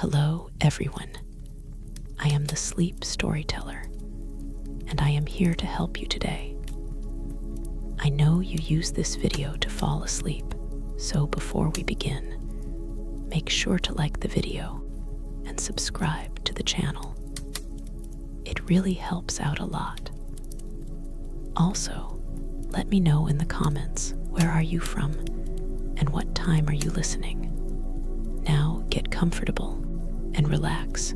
Hello, everyone. I am the Sleep Storyteller, and I am here to help you today. I know you use this video to fall asleep, so before we begin, make sure to like the video and subscribe to the channel. It really helps out a lot. Also, let me know in the comments, where are you from and what time are you listening? Now get comfortable and relax.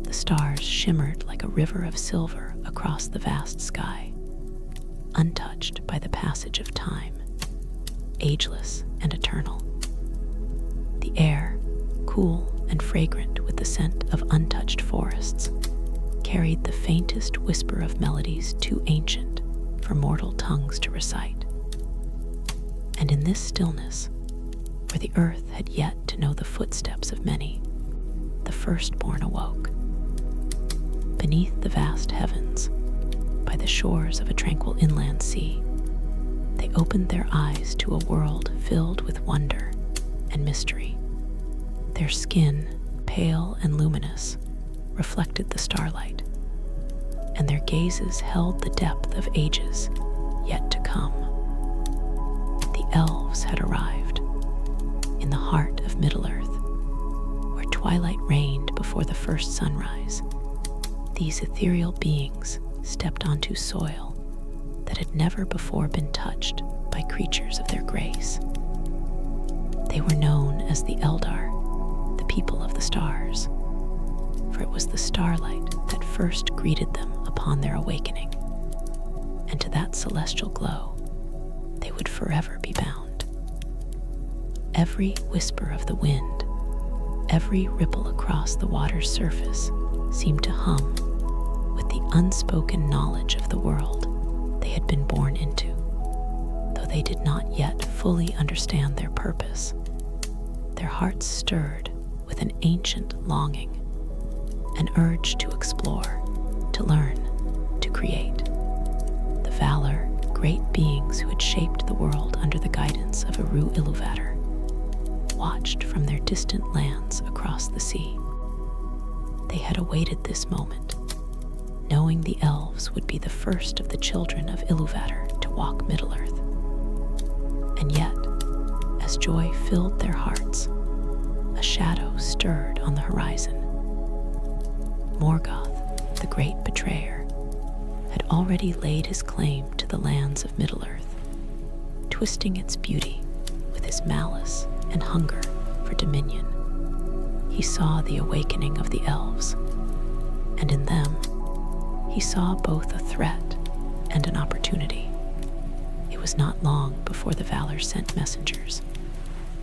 The stars shimmered like a river of silver across the vast sky, untouched by the passage of time, ageless and eternal. The air, cool and fragrant with the scent of untouched forests, carried the faintest whisper of melodies too ancient for mortal tongues to recite. And in this stillness, where the earth had yet to know the footsteps of many, the firstborn awoke. Beneath the vast heavens, by the shores of a tranquil inland sea, they opened their eyes to a world filled with wonder and mystery. Their skin, pale and luminous, reflected the starlight, and their gazes held the depth of ages yet to come. The elves had arrived in the heart of Middle-earth, where twilight reigned before the first sunrise. These ethereal beings stepped onto soil that had never before been touched by creatures of their grace. They were known as the Eldar, the people of the stars, for it was the starlight that first greeted them upon their awakening, and to that celestial glow they would forever be bound. Every whisper of the wind, every ripple across the water's surface seemed to hum with the unspoken knowledge of the world they had been born into, though they did not yet fully understand their purpose. Their hearts stirred with an ancient longing, an urge to explore, to learn, to create. The Valar, great beings who had shaped the world under the guidance of Eru Ilúvatar, watched from their distant lands across the sea. They had awaited this moment, knowing the elves would be the first of the children of Ilúvatar to walk Middle-earth. And yet, as joy filled their hearts, a shadow stirred on the horizon. Morgoth, the great betrayer, had already laid his claim to the lands of Middle-earth, twisting its beauty with his malice and hunger for dominion. He saw the awakening of the elves, and in them he saw both a threat and an opportunity. It was not long before the Valar sent messengers,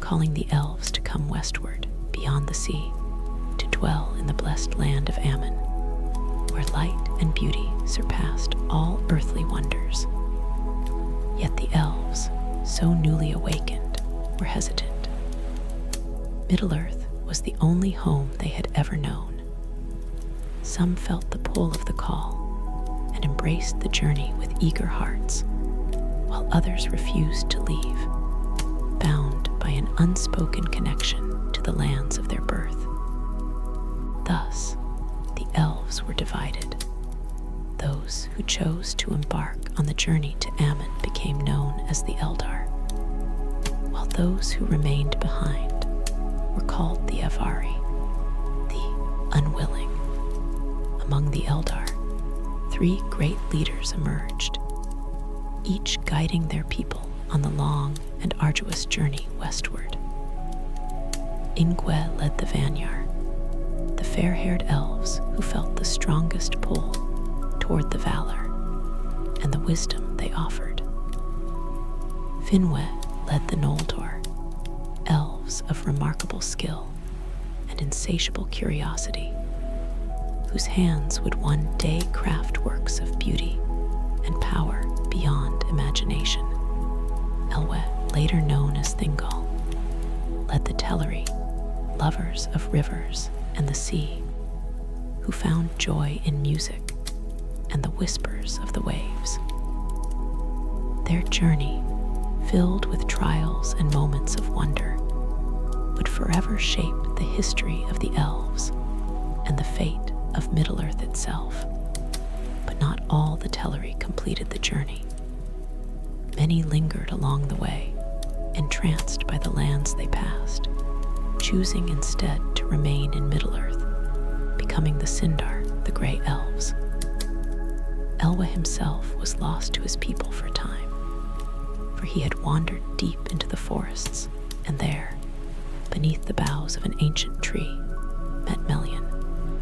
calling the elves to come westward beyond the sea, to dwell in the blessed land of Aman, where light and beauty surpassed all earthly wonders. Yet the elves, so newly awakened, were hesitant. Middle-earth was the only home they had ever known. Some felt the pull of the call and embraced the journey with eager hearts, while others refused to leave, bound by an unspoken connection to the lands of their birth. Thus, the elves were divided. Those who chose to embark on the journey to Aman became known as the Eldar, while those who remained behind were called the Avari, the unwilling. Among the Eldar, 3 great leaders emerged, each guiding their people on the long and arduous journey westward. Ingwe led the Vanyar, the fair-haired elves who felt the strongest pull toward the Valar and the wisdom they offered. Finwë led the Noldor, elves of remarkable skill and insatiable curiosity, whose hands would one day craft works of beauty and power beyond imagination. Elwë, later known as Thingol, led the Teleri, lovers of rivers and the sea, who found joy in music and the whispers of the waves. Their journey, filled with trials and moments of wonder, would forever shape the history of the elves and the fate of Middle-earth itself. But not all the Teleri completed the journey. Many lingered along the way, entranced by the lands they passed, choosing instead to remain in Middle-earth, becoming the Sindar, the Grey Elves. Elwë himself was lost to his people for a time, for he had wandered deep into the forests, and there, beneath the boughs of an ancient tree, met Melian,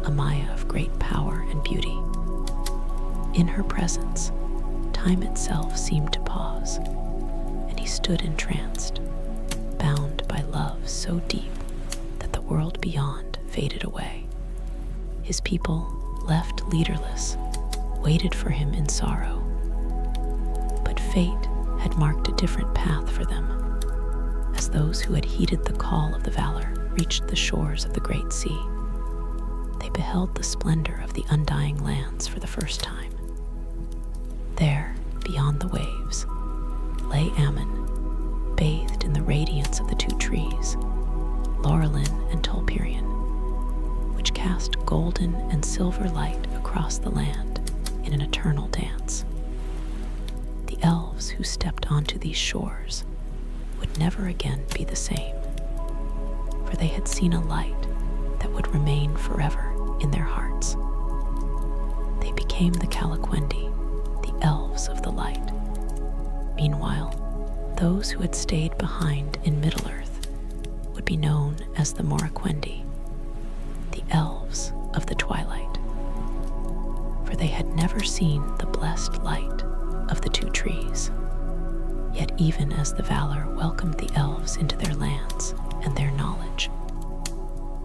a Maya of great power and beauty. In her presence, time itself seemed to pause, and he stood entranced, bound by love so deep that the world beyond faded away. His people, left leaderless, waited for him in sorrow. But fate had marked a different path for them, as those who had heeded the call of the Valor reached the shores of the Great Sea. They beheld the splendor of the undying lands for the first time. There, beyond the waves, lay Ammon, bathed in the radiance of the two trees, Laurelin and Tolperion, which cast golden and silver light across the land in an eternal dance. The elves who stepped onto these shores would never again be the same, for they had seen a light that would remain forever in their hearts. They became the Calaquendi, the elves of the light. Meanwhile, those who had stayed behind in Middle-earth would be known as the Moraquendi, the elves of the twilight, for they had never seen the blessed light of the two trees. Yet even as the Valor welcomed the elves into their lands and their knowledge,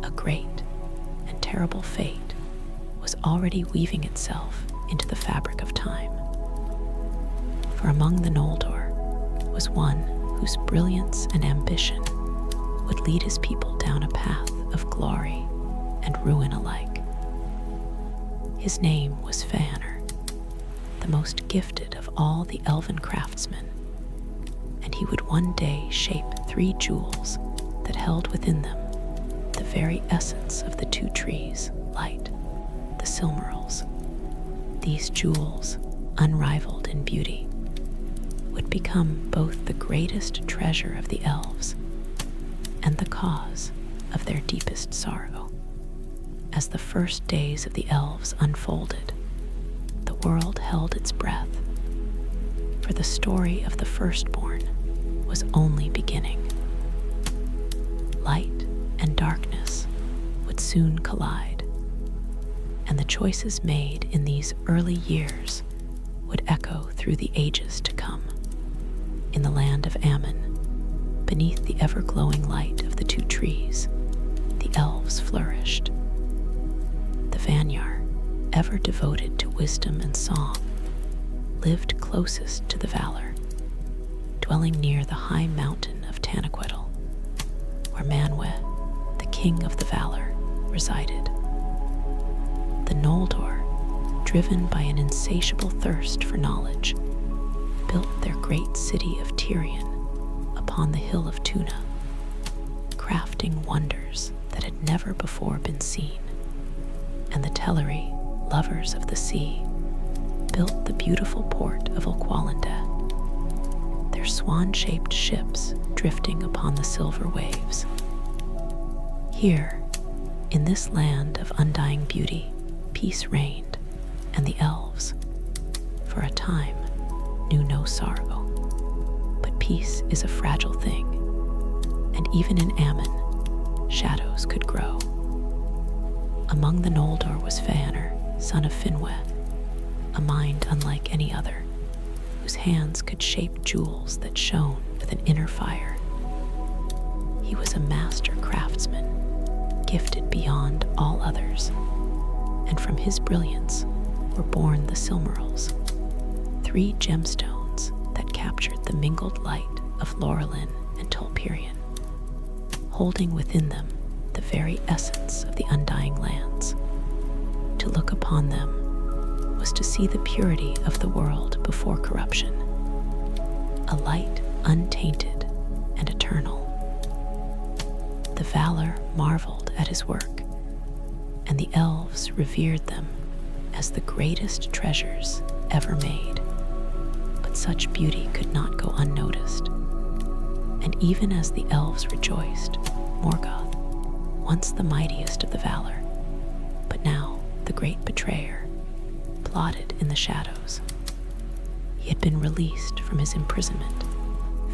a great and terrible fate was already weaving itself into the fabric of time. For among the Noldor was one whose brilliance and ambition would lead his people down a path of glory and ruin alike. His name was Feanor, the most gifted of all the elven craftsmen, and he would one day shape 3 jewels that held within them the very essence of the two trees' light, the Silmarils. These jewels, unrivaled in beauty, would become both the greatest treasure of the elves and the cause of their deepest sorrow. As the first days of the elves unfolded, the world held its breath, for the story of the firstborn was only beginning. Light and darkness would soon collide, and the choices made in these early years would echo through the ages to come. In the land of Ammon, beneath the ever-glowing light of the two trees, the elves flourished. The Vanyar, ever devoted to wisdom and song, lived closest to the Valor, dwelling near the high mountain of Tanaquetil, where Manwë, the king of the Valor, resided. The Noldor, driven by an insatiable thirst for knowledge, built their great city of Tirion upon the hill of Tuna, crafting wonders that had never before been seen. And the Teleri, lovers of the sea, built the beautiful port of Ulqualinde, their swan-shaped ships drifting upon the silver waves. Here, in this land of undying beauty, peace reigned, and the elves, for a time, knew no sorrow. But peace is a fragile thing, and even in Ammon, shadows could grow. Among the Noldor was Feanor, son of Finwë, a mind unlike any other, whose hands could shape jewels that shone with an inner fire. He was a master craftsman, gifted beyond all others, and from his brilliance were born the Silmarils, 3 gemstones that captured the mingled light of Laurelin and Tolperion, holding within them the very essence of the undying lands. To look upon them was to see the purity of the world before corruption, a light untainted and eternal. The Valar marveled at his work, and the elves revered them as the greatest treasures ever made. But such beauty could not go unnoticed. And even as the elves rejoiced, Morgoth, once the mightiest of the Valar, but now the great betrayer, plotted in the shadows. He had been released from his imprisonment,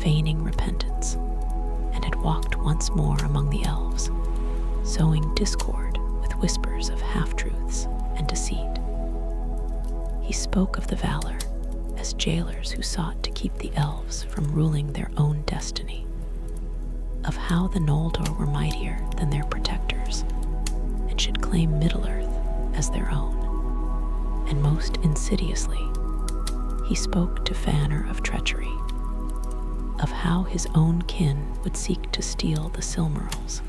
feigning repentance, and had walked once more among the elves, sowing discord with whispers of half-truths and deceit. He spoke of the Valar as jailers who sought to keep the elves from ruling their own destiny, of how the Noldor were mightier than their protectors and should claim Middle-earth as their own. And most insidiously, he spoke to Fëanor of treachery, of how his own kin would seek to steal the Silmarils,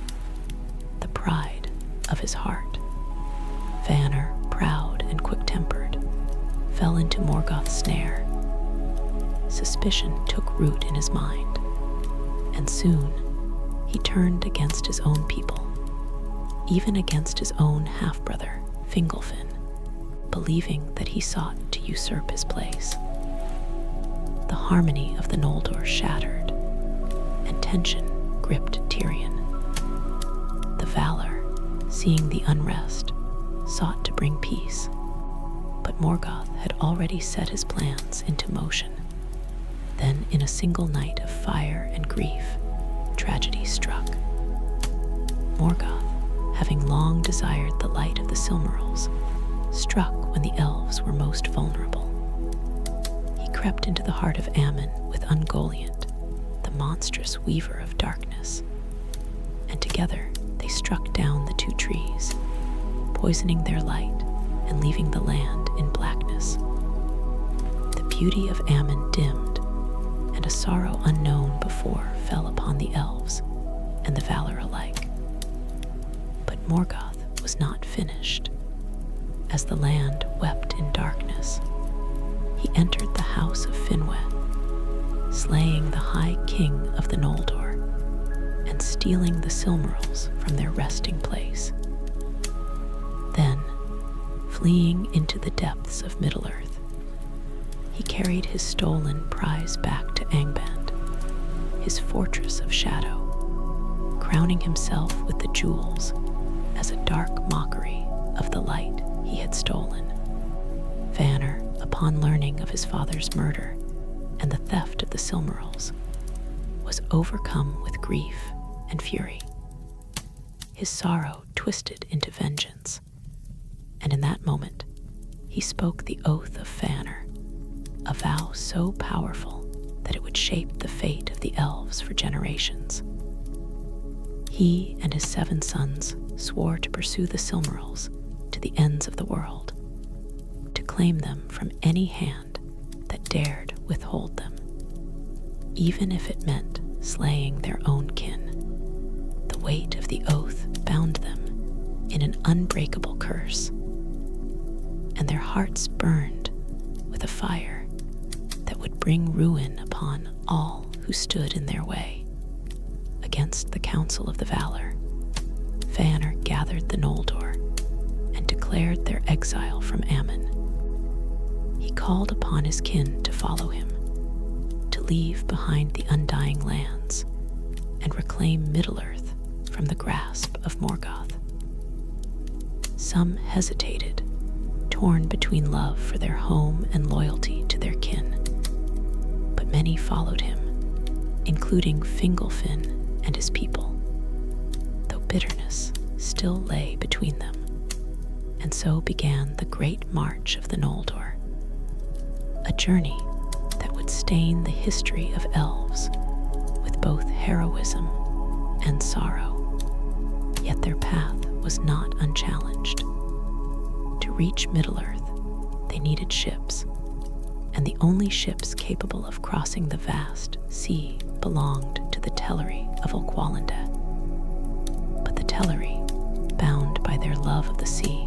the pride of his heart. Fëanor, proud and quick-tempered, fell into Morgoth's snare. Suspicion took root in his mind, and soon he turned against his own people, even against his own half-brother, Fingolfin, believing that he sought to usurp his place. The harmony of the Noldor shattered, and tension gripped Tirion. The Valar, seeing the unrest, sought to bring peace, but Morgoth had already set his plans into motion. Then, in a single night of fire and grief, tragedy struck. Morgoth, having long desired the light of the Silmarils, struck when the elves were most vulnerable. He crept into the heart of Ammon with Ungoliant, the monstrous weaver of darkness, and together they struck down the two trees, poisoning their light and leaving the land in blackness. The beauty of Ammon dimmed, and a sorrow unknown before fell upon the elves and the Valar alike. But Morgoth was not finished. As the land wept in darkness, he entered the house of Finwë, slaying the High King of the Noldor and stealing the Silmarils from their resting place. Then, fleeing into the depths of Middle-earth, he carried his stolen prize back to Angband, his fortress of shadow, crowning himself with the jewels as a dark mockery of the light he had stolen. Fëanor, upon learning of his father's murder and the theft of the Silmarils, was overcome with grief and fury. His sorrow twisted into vengeance, and in that moment he spoke the oath of Fëanor, a vow so powerful that it would shape the fate of the elves for generations. He and his 7 sons swore to pursue the Silmarils to the ends of the world, to claim them from any hand that dared withhold them, even if it meant slaying their own kin. The weight of the oath bound them in an unbreakable curse, and their hearts burned with a fire that would bring ruin upon all who stood in their way. Against the council of the Valar, Fëanor gathered the Noldor and declared their exile from Ammon. He called upon his kin to follow him, to leave behind the undying lands and reclaim Middle-earth from the grasp of Morgoth. Some hesitated, torn between love for their home and loyalty to their kin, but many followed him, including Fingolfin and his people, though bitterness still lay between them. And so began the great march of the Noldor, a journey that would stain the history of elves with both heroism and sorrow. Yet their path was not unchallenged. To reach Middle-earth, they needed ships, and the only ships capable of crossing the vast sea belonged to the Teleri of Ulqualanda. But the Teleri, bound by their love of the sea,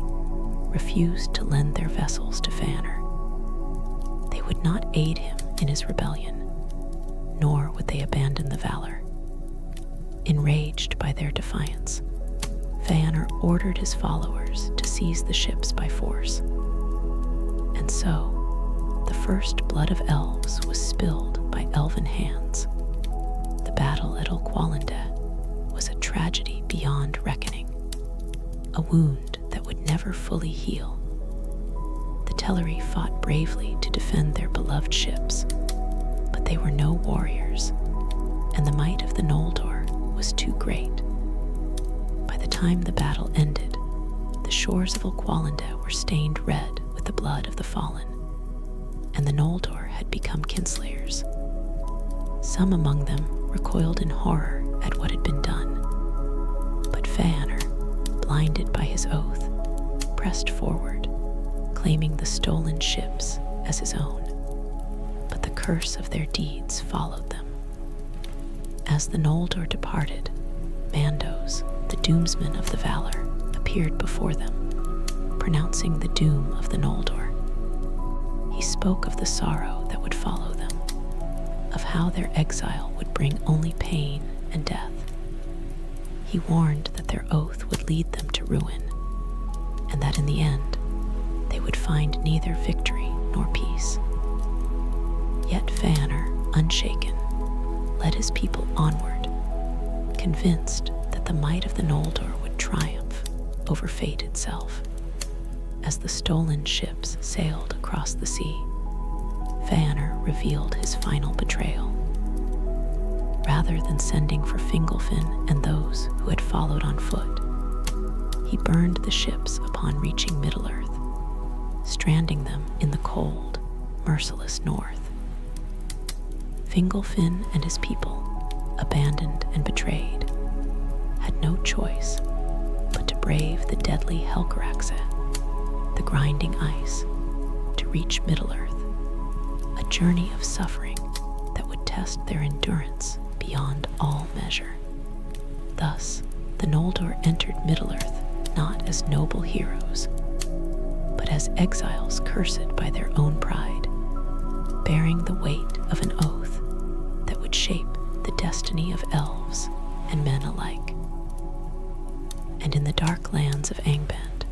refused to lend their vessels to Fëanor. They would not aid him in his rebellion, nor would they abandon the Valar. Enraged by their defiance, Feanor ordered his followers to seize the ships by force. And so, the first blood of elves was spilled by elven hands. The battle at Ulqualinde was a tragedy beyond reckoning, a wound that would never fully heal. The Teleri fought bravely to defend their beloved ships, but they were no warriors, and the might of the Noldor was too great. By the time the battle ended, the shores of Ulqualinde were stained red with the blood of the fallen, and the Noldor had become kinslayers. Some among them recoiled in horror at what had been done, but Feanor, blinded by his oath, pressed forward, claiming the stolen ships as his own. But the curse of their deeds followed them. As the Noldor departed, Mandos, the doomsman of the Valor, appeared before them, pronouncing the doom of the Noldor. He spoke of the sorrow that would follow them, of how their exile would bring only pain and death. He warned that their oath would lead them to ruin, and that in the end, they would find neither victory nor peace. Yet Feanor, unshaken, led his people onward, convinced that the might of the Noldor would triumph over fate itself. As the stolen ships sailed across the sea, Feanor revealed his final betrayal. Rather than sending for Fingolfin and those who had followed on foot, he burned the ships upon reaching Middle-earth, stranding them in the cold, merciless north. Fingolfin and his people, abandoned and betrayed, had no choice but to brave the deadly Helcaraxe, the grinding ice, to reach Middle-earth, a journey of suffering that would test their endurance beyond all measure. Thus, the Noldor entered Middle-earth not as noble heroes, but as exiles cursed by their own pride, bearing the weight of an oath that would shape the destiny of elves and men alike. And in the dark lands of Angband,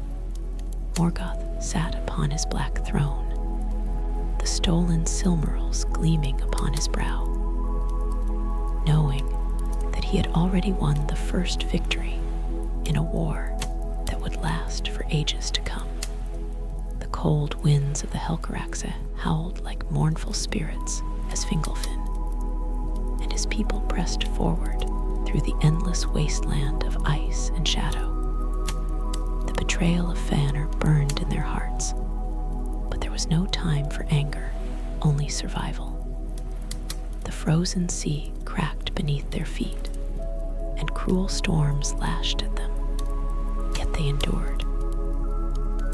Morgoth sat upon his black throne, the stolen Silmarils gleaming upon his brow, knowing that he had already won the first victory in a war that would last for ages to come. The cold winds of the Helcaraxe howled like mournful spirits as Fingolfin and his people pressed forward through the endless wasteland of ice and shadow. The betrayal of Feanor burned in their hearts, but there was no time for anger, only survival. The frozen sea cracked beneath their feet, and cruel storms lashed at them, yet they endured.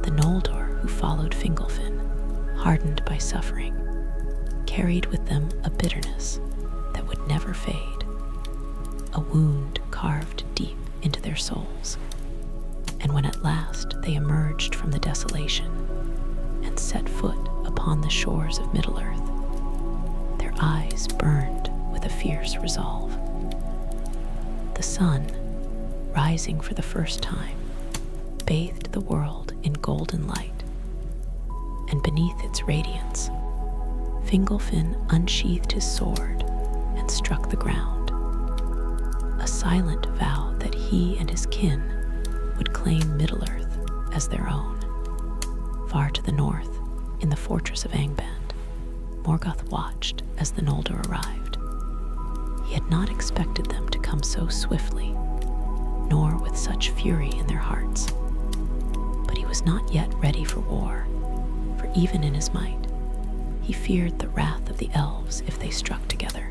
The Noldor who followed Fingolfin, hardened by suffering, carried with them a bitterness that would never fade, a wound carved deep into their souls. And when at last they emerged from the desolation and set foot upon the shores of Middle-earth, their eyes burned with a fierce resolve. The sun, rising for the first time, bathed the world in golden light, and beneath its radiance, Fingolfin unsheathed his sword and struck the ground, a silent vow that he and his kin would claim Middle-earth as their own. Far to the north, in the fortress of Angband, Morgoth watched as the Noldor arrived. He had not expected them to come so swiftly, nor with such fury in their hearts. But he was not yet ready for war, for even in his might, he feared the wrath of the elves if they struck together.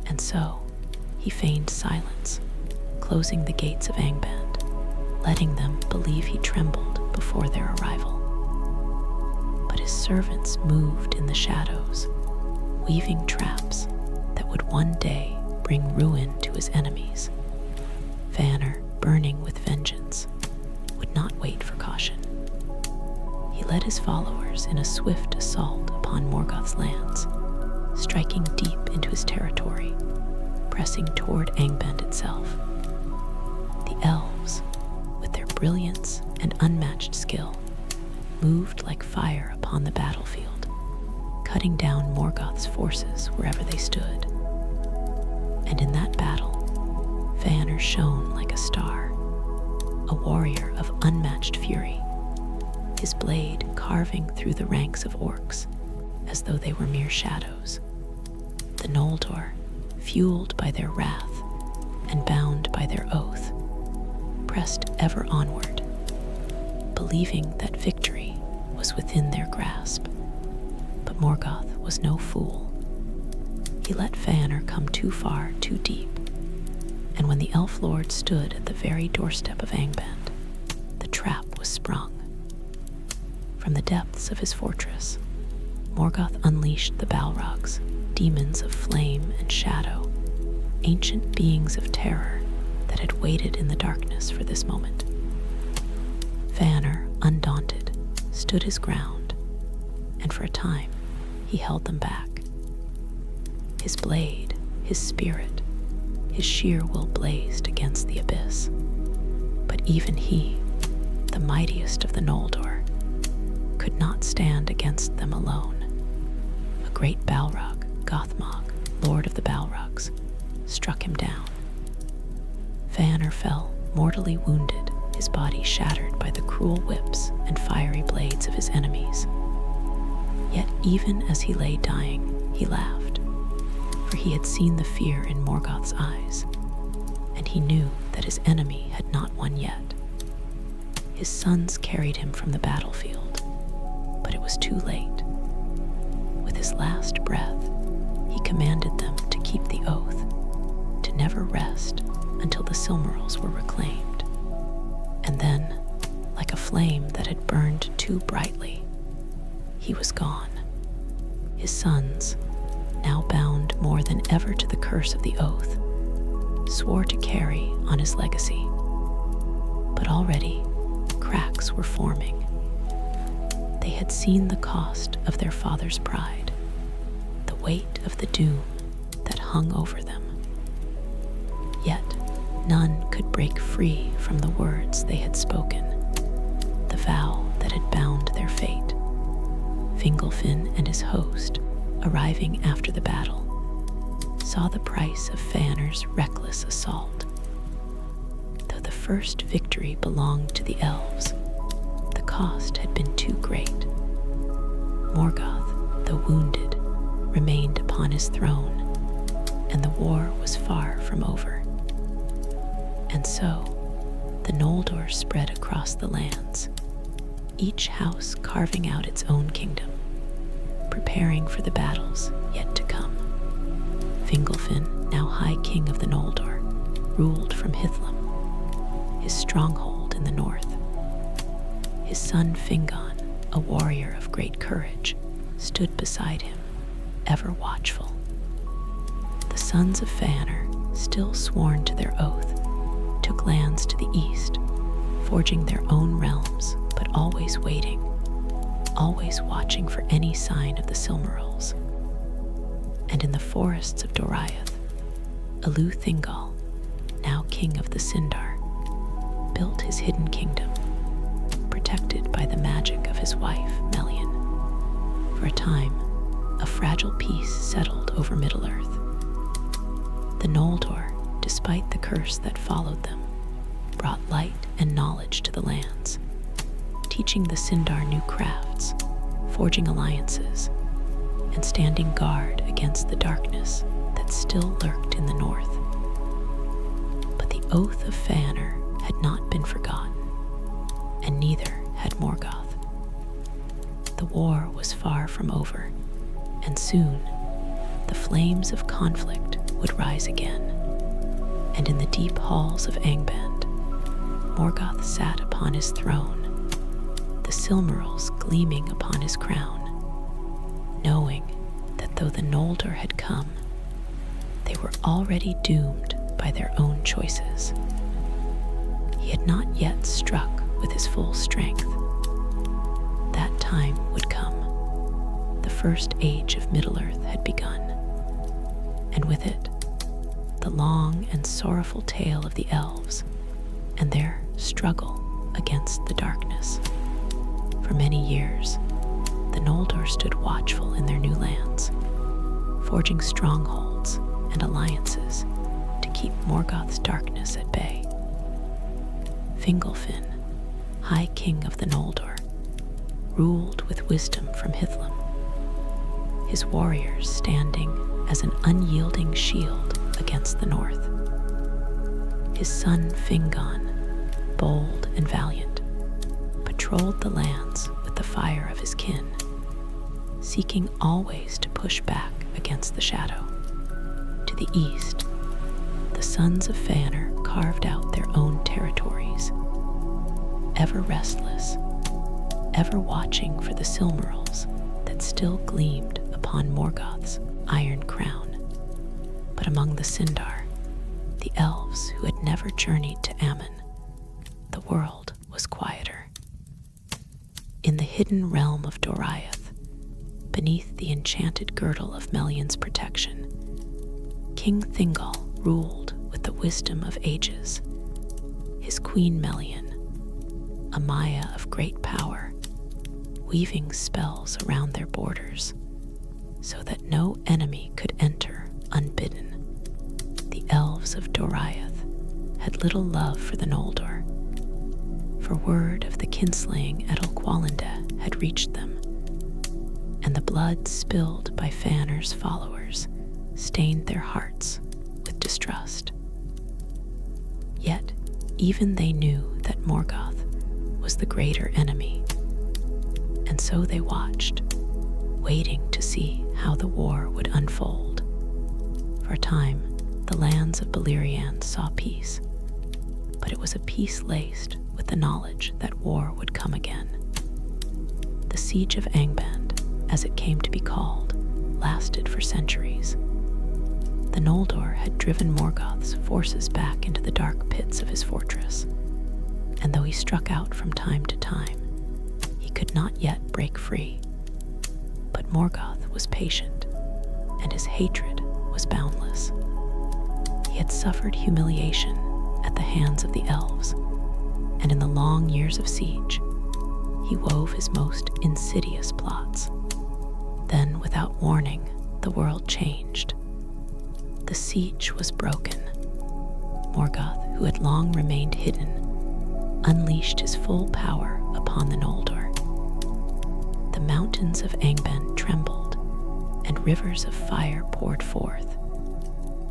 And so, he feigned silence, closing the gates of Angband, letting them believe he trembled before their arrival. But his servants moved in the shadows, weaving traps that would one day bring ruin to his enemies. Feanor, burning with vengeance, would not wait for caution. He led his followers in a swift assault upon Morgoth's lands, striking deep into his territory, pressing toward Angband itself. The elves, with their brilliance and unmatched skill, moved like fire upon the battlefield, cutting down Morgoth's forces wherever they stood. And in that battle, Feanor shone like a star, a warrior of unmatched fury, his blade carving through the ranks of orcs as though they were mere shadows. The Noldor, fueled by their wrath and bound by their oath, pressed ever onward, believing that victory was within their grasp. But Morgoth was no fool. He let Feanor come too far, too deep, and when the elf lord stood at the very doorstep of Angband, the trap was sprung. From the depths of his fortress, Morgoth unleashed the Balrogs, demons of flame and shadow, ancient beings of terror that had waited in the darkness for this moment. Feanor, undaunted, stood his ground, and for a time he held them back. His blade, his spirit, his sheer will blazed against the abyss. But even he, the mightiest of the Noldor, could not stand against them alone. A great Balrog, Gothmog, lord of the Balrogs, struck him down. Feanor fell, mortally wounded, his body shattered by the cruel whips and fiery blades of his enemies. Yet even as he lay dying, he laughed, for he had seen the fear in Morgoth's eyes, and he knew that his enemy had not won yet. His sons carried him from the battlefield, but it was too late. With his last breath, he commanded them to keep the oath, to never rest until the Silmarils were reclaimed. And then, like a flame that had burned too brightly, he was gone. His sons, now bound more than ever to the curse of the oath, swore to carry on his legacy. But already, cracks were forming. They had seen the cost of their father's pride, the weight of the doom that hung over them. Yet none could break free from the words they had spoken, the vow that had bound their fate. Fingolfin and his host, arriving after the battle, saw the price of Feanor's reckless assault. Though the first victory belonged to the elves, the cost had been too great. Morgoth, though wounded, remained upon his throne, and the war was far from over. And so, the Noldor spread across the lands, each house carving out its own kingdom, preparing for the battles yet to come. Fingolfin, now High King of the Noldor, ruled from Hithlum, his stronghold in the north. His son Fingon, a warrior of great courage, stood beside him, ever watchful. The sons of Feanor, still sworn to their oath, took lands to the east, forging their own realms, but always waiting, always watching for any sign of the Silmarils. And in the forests of Doriath, Elûthingol, now king of the Sindar, built his hidden kingdom, protected by the magic of his wife, Melian. For a time, a fragile peace settled over Middle-earth. The Noldor, despite the curse that followed them, brought light and knowledge to the lands, teaching the Sindar new crafts, forging alliances, and standing guard against the darkness that still lurked in the north. But the oath of Feanor had not been forgotten, and neither had Morgoth. The war was far from over, and soon the flames of conflict would rise again. And in the deep halls of Angband, Morgoth sat upon his throne, the Silmarils gleaming upon his crown, knowing that though the Noldor had come, they were already doomed by their own choices. He had not yet struck with his full strength. That time would come. The first age of Middle-earth had begun, and with it, the long and sorrowful tale of the elves and their struggle against the darkness. For many years, the Noldor stood watchful in their new lands, forging strongholds and alliances to keep Morgoth's darkness at bay. Fingolfin, High King of the Noldor, ruled with wisdom from Hithlum, his warriors standing as an unyielding shield against the north. His son Fingon, bold and valiant, patrolled the lands with the fire of his kin, seeking always to push back against the shadow. To the east, the sons of Fëanor carved out their own territories, ever restless, ever watching for the Silmarils that still gleamed upon Morgoth's iron crown. But among the Sindar, the elves who had never journeyed to Aman, the world was quieter. In the hidden realm of Doriath, beneath the enchanted girdle of Melion's protection, King Thingol ruled with the wisdom of ages. His queen Melion, a Maya of great power, weaving spells around their borders so that no enemy could enter unbidden. The elves of Doriath had little love for the Noldor, for word of the kinslaying at Ulqualinde had reached them, and the blood spilled by Fëanor's followers stained their hearts with distrust. Yet even they knew that Morgoth was the greater enemy, and so they watched, waiting to see how the war would unfold. For a time, the lands of Beleriand saw peace, but it was a peace laced with the knowledge that war would come again. The siege of Angband, as it came to be called, lasted for centuries. The Noldor had driven Morgoth's forces back into the dark pits of his fortress, and though he struck out from time to time, he could not yet break free. But Morgoth was patient, and his hatred was boundless. He had suffered humiliation at the hands of the elves, and in the long years of siege, he wove his most insidious plots. Then, without warning, the world changed. The siege was broken. Morgoth, who had long remained hidden, unleashed his full power upon the Noldor. The mountains of Angband trembled, and rivers of fire poured forth,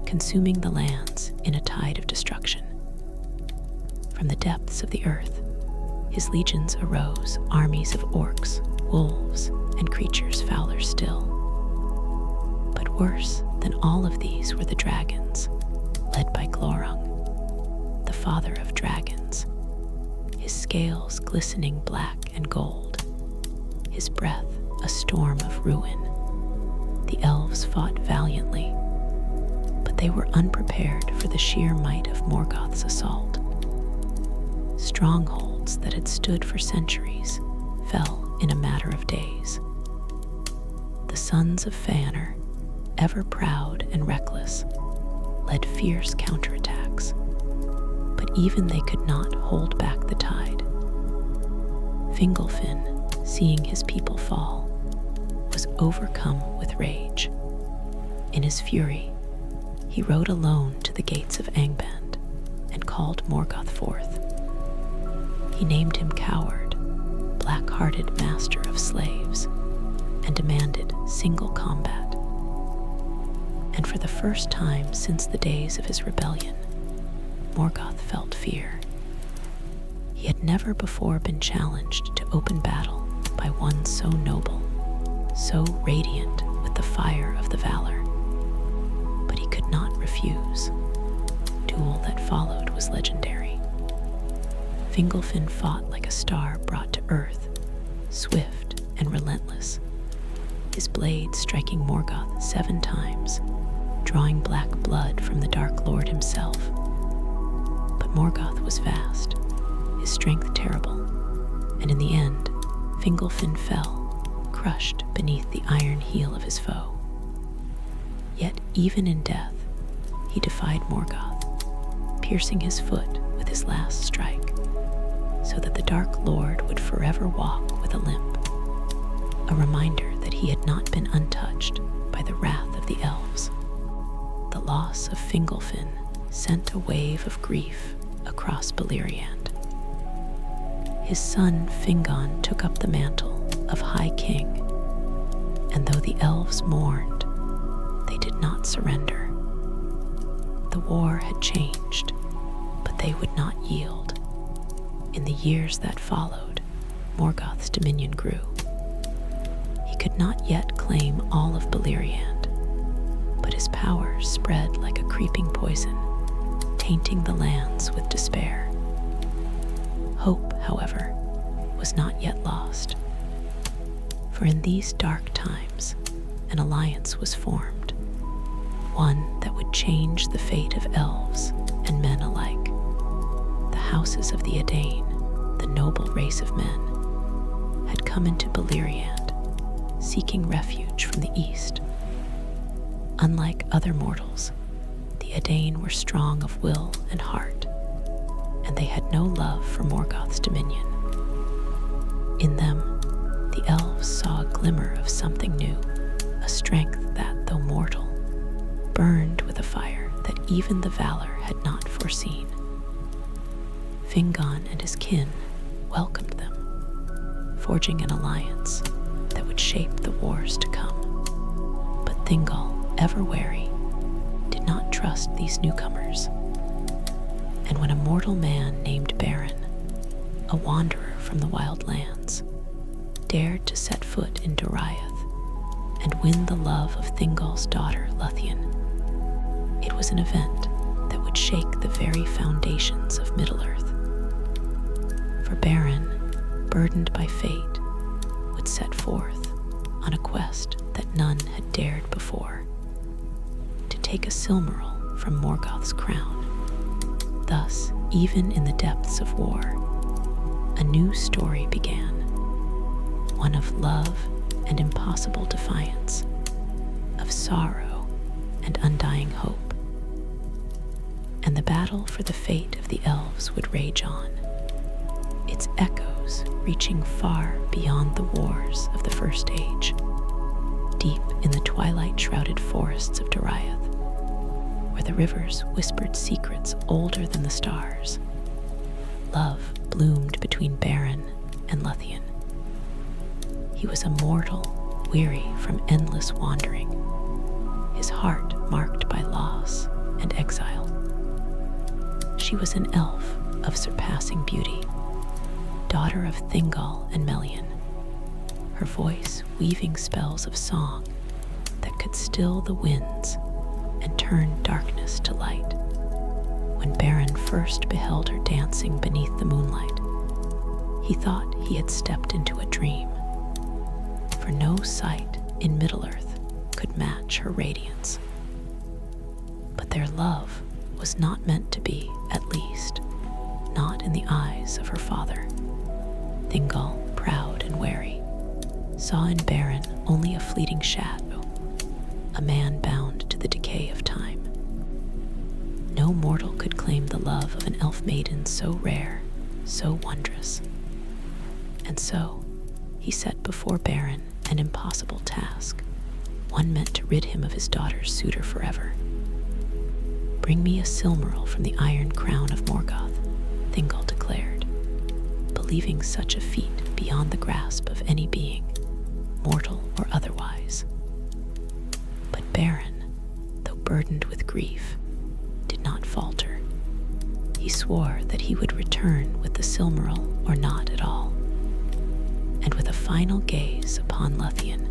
consuming the lands in a tide of destruction. From the depths of the earth, his legions arose, armies of orcs, wolves, and creatures fouler still. But worse than all of these were the dragons, led by Glorung, the father of dragons, his scales glistening black and gold, his breath a storm of ruin. The elves fought valiantly, but they were unprepared for the sheer might of Morgoth's assault. Strongholds that had stood for centuries fell in a matter of days. The sons of Fëanor, ever proud and reckless, led fierce counterattacks, but even they could not hold back the tide. Fingolfin, seeing his people fall, was overcome with rage. In his fury, he rode alone to the gates of Angband and called Morgoth forth. He named him coward, black-hearted master of slaves, and demanded single combat. And for the first time since the days of his rebellion, Morgoth felt fear. He had never before been challenged to open battle by one so noble, so radiant with the fire of the valor. But he could not refuse. The duel that followed was legendary. Fingolfin fought like a star brought to earth, swift and relentless, his blade striking Morgoth 7 times, drawing black blood from the Dark Lord himself. But Morgoth was vast, his strength terrible, and in the end, Fingolfin fell, crushed beneath the iron heel of his foe. Yet even in death, he defied Morgoth, piercing his foot with his last strike, so that the Dark Lord would forever walk with a limp, a reminder that he had not been untouched by the wrath of the elves. The loss of Fingolfin sent a wave of grief across Beleriand. His son Fingon took up the mantle of High King, and though the elves mourned, they did not surrender. The war had changed, but they would not yield. In the years that followed, Morgoth's dominion grew. He could not yet claim all of Beleriand, but his power spread like a creeping poison, tainting the lands with despair. Hope, however, was not yet lost. For in these dark times, an alliance was formed, one that would change the fate of elves and men alike. The houses of the Edain, the noble race of men, had come into Beleriand, seeking refuge from the east. Unlike other mortals, the Edain were strong of will and heart, and they had no love for Morgoth's dominion. In them, the elves saw a glimmer of something new, a strength that, though mortal, burned with a fire that even the valor had not foreseen. Fingon and his kin welcomed them, forging an alliance that would shape the wars to come. But Thingol, ever wary, did not trust these newcomers. And when a mortal man named Beren, a wanderer from the wild lands, dared to set foot in Doriath and win the love of Thingol's daughter Lúthien, it was an event that would shake the very foundations of Middle-earth. For Beren, burdened by fate, would set forth on a quest that none had dared before, to take a Silmaril from Morgoth's crown. Thus, even in the depths of war, a new story began, one of love and impossible defiance, of sorrow and undying hope. And the battle for the fate of the elves would rage on, its echoes reaching far beyond the wars of the First Age, deep in the twilight-shrouded forests of Doriath, where the rivers whispered secrets older than the stars. Love bloomed between Beren and Lúthien. He was a mortal, weary from endless wandering, his heart marked by loss and exile. She was an elf of surpassing beauty, daughter of Thingol and Melian, her voice weaving spells of song that could still the winds and turn darkness to light. When Beren first beheld her dancing beneath the moonlight, he thought he had stepped into a dream, for no sight in Middle-earth could match her radiance. But their love was not meant to be, at least, not in the eyes of her father. Thingol, proud and wary, saw in Beren only a fleeting shadow, a man bound to the decay of time. No mortal could claim the love of an elf maiden so rare, so wondrous. And so, he set before Beren an impossible task, one meant to rid him of his daughter's suitor forever. "Bring me a Silmaril from the iron crown of Morgoth," Thingol declared, believing such a feat beyond the grasp of any being, mortal or otherwise. But Beren, though burdened with grief, did not falter. He swore that he would return with the Silmaril or not at all. And with a final gaze upon Lúthien,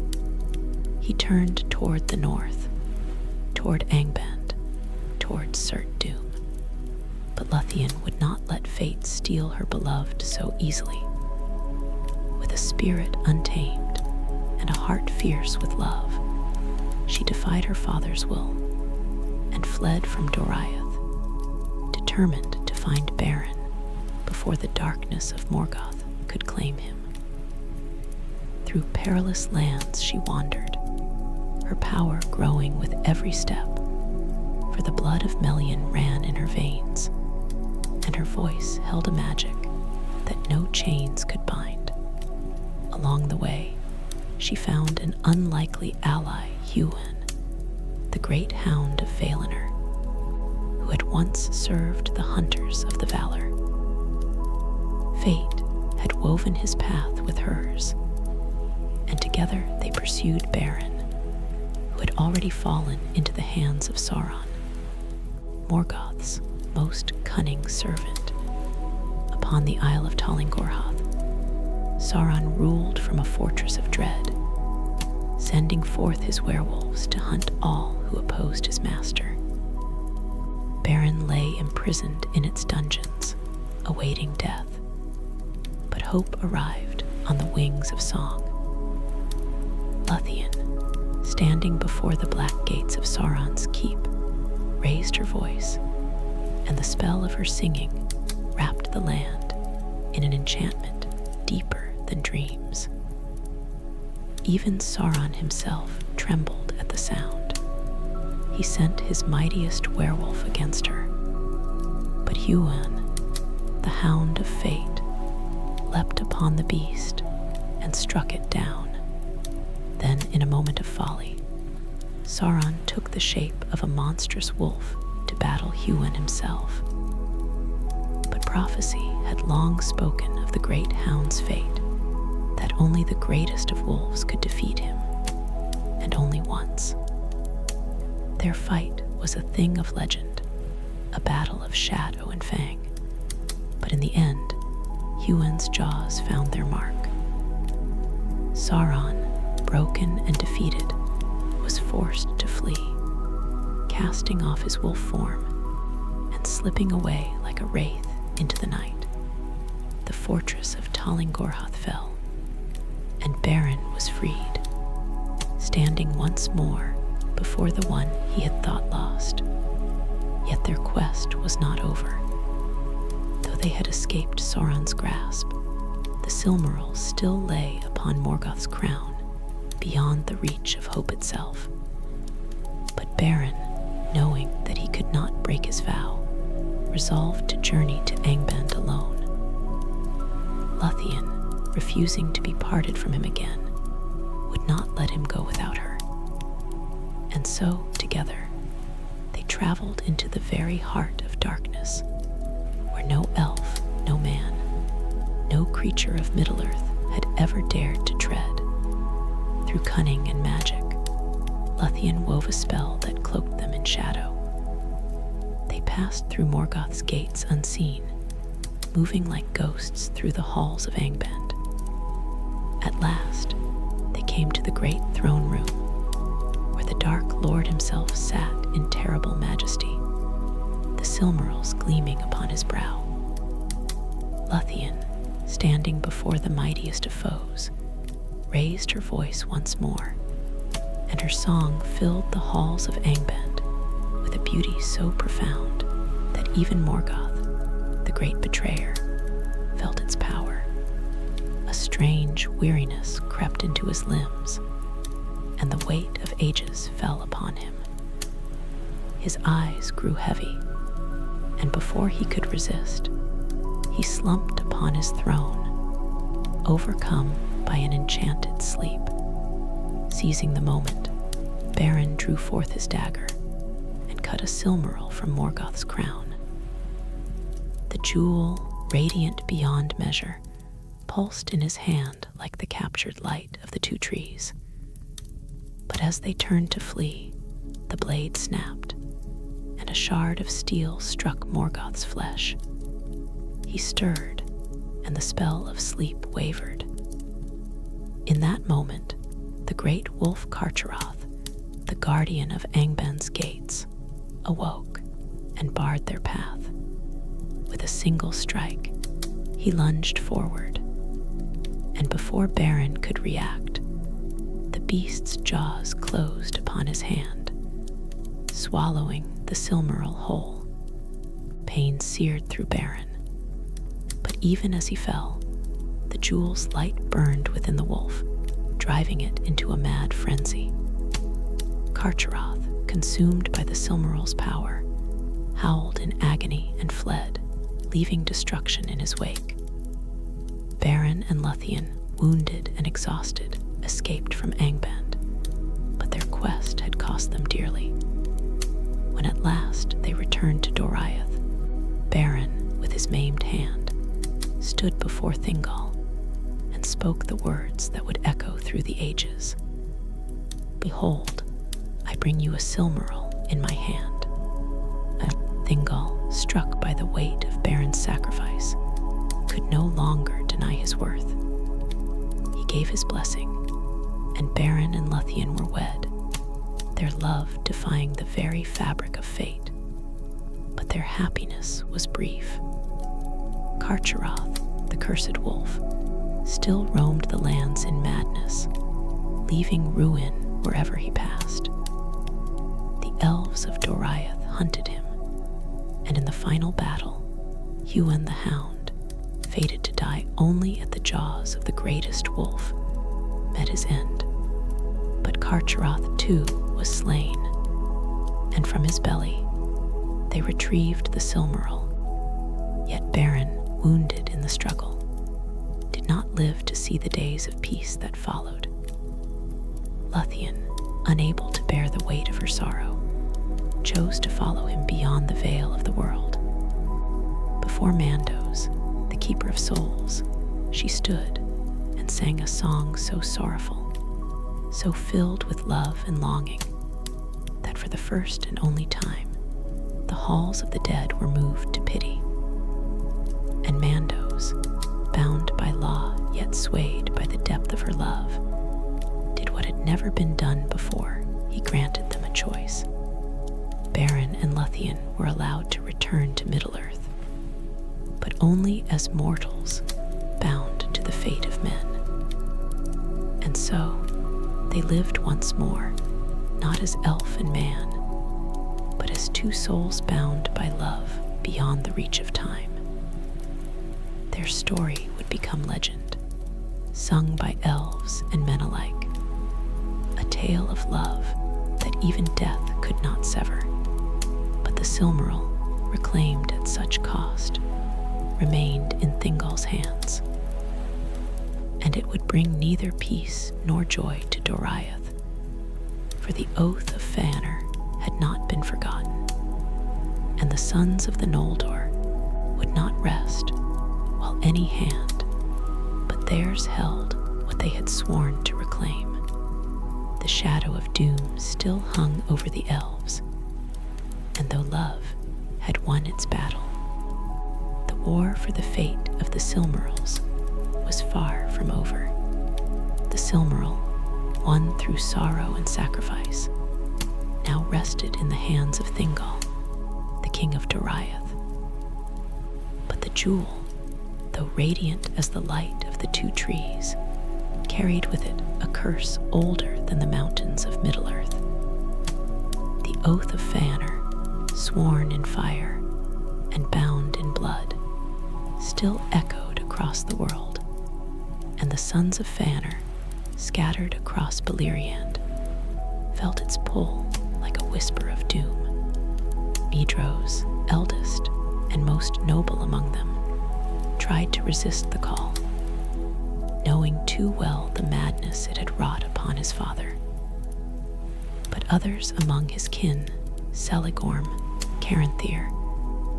he turned toward the north, toward Angband, toward Cert Doom. But Lúthien would not let fate steal her beloved so easily. With a spirit untamed and a heart fierce with love, she defied her father's will and fled from Doriath, determined to find Beren before the darkness of Morgoth could claim him. Through perilous lands she wandered, her power growing with every step, for the blood of Melian ran in her veins, and her voice held a magic that no chains could bind. Along the way, she found an unlikely ally, Huan, the great hound of Valinor, who had once served the hunters of the Valor. Fate had woven his path with hers, and together they pursued Beren, who had already fallen into the hands of Sauron, Morgoth's most cunning servant. Upon the Isle of Talingorhath, Sauron ruled from a fortress of dread, sending forth his werewolves to hunt all who opposed his master. Beren lay imprisoned in its dungeons, awaiting death. But hope arrived on the wings of song. Lúthien, standing before the black gates of Sauron's keep, raised her voice, and the spell of her singing wrapped the land in an enchantment deeper than dreams. Even Sauron himself trembled at the sound. He sent his mightiest werewolf against her. But Huan, the hound of fate, leapt upon the beast and struck it down. Then, in a moment of folly, Sauron took the shape of a monstrous wolf to battle Huan himself. But prophecy had long spoken of the great hound's fate, that only the greatest of wolves could defeat him, and only once. Their fight was a thing of legend, a battle of shadow and fang. But in the end, Huan's jaws found their mark. Sauron, broken and defeated, was forced to flee, casting off his wolf form and slipping away like a wraith into the night. The fortress of Talingorhath fell, and Beren was freed, standing once more before the one he had thought lost. Yet their quest was not over. Though they had escaped Sauron's grasp, the Silmarils still lay upon Morgoth's crown, beyond the reach of hope itself. But Beren, knowing that he could not break his vow, resolved to journey to Angband alone. Lúthien, refusing to be parted from him again, would not let him go without her. And so, together, they traveled into the very heart of darkness, where no elf, no man, no creature of Middle-earth had ever dared to tread. Through cunning and magic, Lúthien wove a spell that cloaked them in shadow. They passed through Morgoth's gates unseen, moving like ghosts through the halls of Angband. At last, they came to the great throne room, where the Dark Lord himself sat in terrible majesty, the Silmarils gleaming upon his brow. Lúthien, standing before the mightiest of foes, raised her voice once more, and her song filled the halls of Angband with a beauty so profound that even Morgoth, the great betrayer, felt its power. A strange weariness crept into his limbs, and the weight of ages fell upon him. His eyes grew heavy, and before he could resist, he slumped upon his throne, overcome by an enchanted sleep. Seizing the moment, Beren drew forth his dagger and cut a Silmaril from Morgoth's crown. The jewel, radiant beyond measure, pulsed in his hand like the captured light of the two trees. But as they turned to flee, the blade snapped, and a shard of steel struck Morgoth's flesh. He stirred, and the spell of sleep wavered. In that moment, the great wolf Carcharoth, the guardian of Angband's gates, awoke and barred their path. With a single strike, he lunged forward, and before Beren could react, the beast's jaws closed upon his hand, swallowing the Silmaril whole. Pain seared through Beren, but even as he fell, the jewel's light burned within the wolf, driving it into a mad frenzy. Carcharoth, consumed by the Silmarils' power, howled in agony and fled, leaving destruction in his wake. Beren and Lúthien, wounded and exhausted, escaped from Angband, but their quest had cost them dearly. When at last they returned to Doriath, Beren, with his maimed hand, stood before Thingol and spoke the words that would echo through the ages. "Behold, I bring you a Silmaril in my hand." Thingol, struck by the weight of Beren's sacrifice, could no longer deny his worth. He gave his blessing, and Beren and Lúthien were wed, their love defying the very fabric of fate. But their happiness was brief. Carcharoth, the cursed wolf, still roamed the lands in madness, leaving ruin wherever he passed. The Elves of Doriath hunted him, and in the final battle, Huan the Hound, fated to die only at the jaws of the greatest wolf, met his end. But Carcharoth too was slain, and from his belly they retrieved the Silmaril. Yet Beren, wounded in the struggle, did not live to see the days of peace that followed. Lúthien, unable to bear the weight of her sorrow, chose to follow him beyond the veil of the world. Before Mandos, the keeper of souls, she stood and sang a song so sorrowful, so filled with love and longing, that for the first and only time, the halls of the dead were moved to pity. And Mandos, bound by law yet swayed by the depth of her love, did what had never been done before. He granted them a choice. Beren and Lúthien were allowed to return to Middle-earth, but only as mortals bound to the fate of men. And so they lived once more, not as elf and man, but as two souls bound by love beyond the reach of time. Their story would become legend, sung by elves and men alike, a tale of love that even death could not sever. But the Silmaril, reclaimed at such cost, remained in Thingol's hands. And it would bring neither peace nor joy to Doriath, for the oath of Fëanor had not been forgotten, and the sons of the Noldor would not rest while any hand but theirs held what they had sworn to reclaim. The shadow of doom still hung over the elves, and though love had won its battle, the war for the fate of the Silmarils was far from over. The Silmaril, won through sorrow and sacrifice, now rested in the hands of Thingol, the king of Doriath. But the jewel, though radiant as the light of the two trees, carried with it a curse older than the mountains of Middle-earth. The oath of Fëanor, sworn in fire and bound in blood, still echoed across the world, and the sons of Fëanor, scattered across Beleriand, felt its pull like a whisper of doom. Medros, eldest and most noble among them, tried to resist the call, knowing too well the madness it had wrought upon his father. But others among his kin, Celigorm, Caranthir,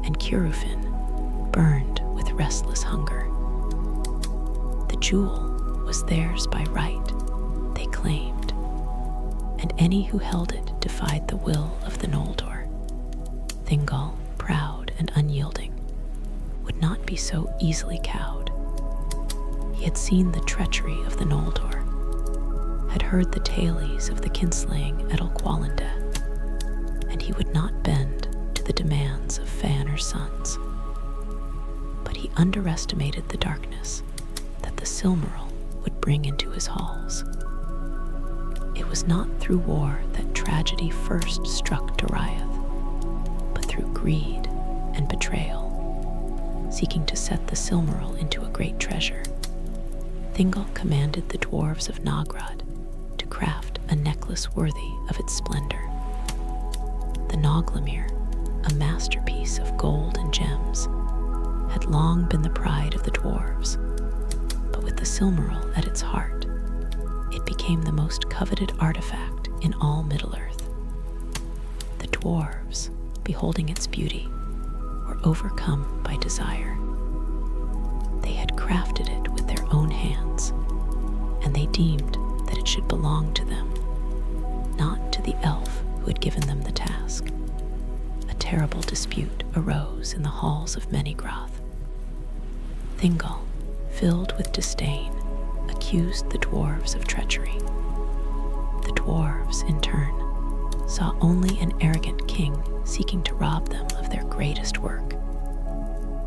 and Curufin, burned with restless hunger. The jewel was theirs by right, they claimed, and any who held it defied the will of the Noldor. Thingol, proud and unyielding, would not be so easily cowed. He had seen the treachery of the Noldor, had heard the tales of the kinslaying at Ulqualinde, and he would not bend to the demands of Fëanor's sons. But he underestimated the darkness that the Silmaril would bring into his halls. It was not through war that tragedy first struck Doriath, but through greed and betrayal. Seeking to set the Silmaril into a great treasure, Thingol commanded the dwarves of Nogrod to craft a necklace worthy of its splendor. The Noglamir, a masterpiece of gold and gems, had long been the pride of the dwarves, but with the Silmaril at its heart, it became the most coveted artifact in all Middle-earth. The dwarves, beholding its beauty, were overcome by desire. They had crafted it with their own hands, and they deemed that it should belong to them, not to the elf who had given them the task. A terrible dispute arose in the halls of Menegroth. Thingol, filled with disdain, accused the dwarves of treachery. The dwarves, in turn, saw only an arrogant king seeking to rob them of their greatest work.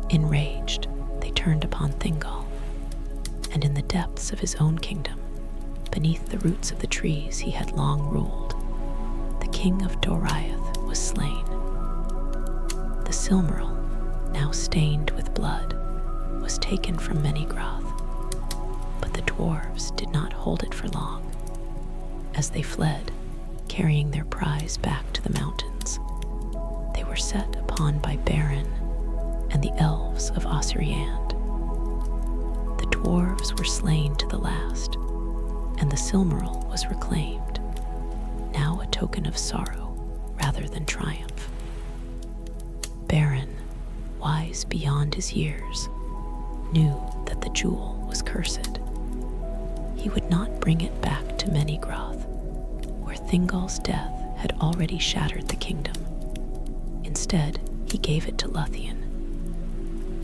Enraged, they turned upon Thingol, and in the depths of his own kingdom, beneath the roots of the trees he had long ruled, the king of Doriath was slain. The Silmaril, now stained with blood, was taken from Menegroth, but the dwarves did not hold it for long. As they fled, carrying their prize back to the mountains, they were set upon by Beren and the Elves of Sirion. The dwarves were slain to the last, and the Silmaril was reclaimed, now a token of sorrow rather than triumph. Beren, wise beyond his years, knew that the jewel was cursed. He would not bring it back to Menegroth, where Thingol's death had already shattered the kingdom. Instead, he gave it to Lúthien,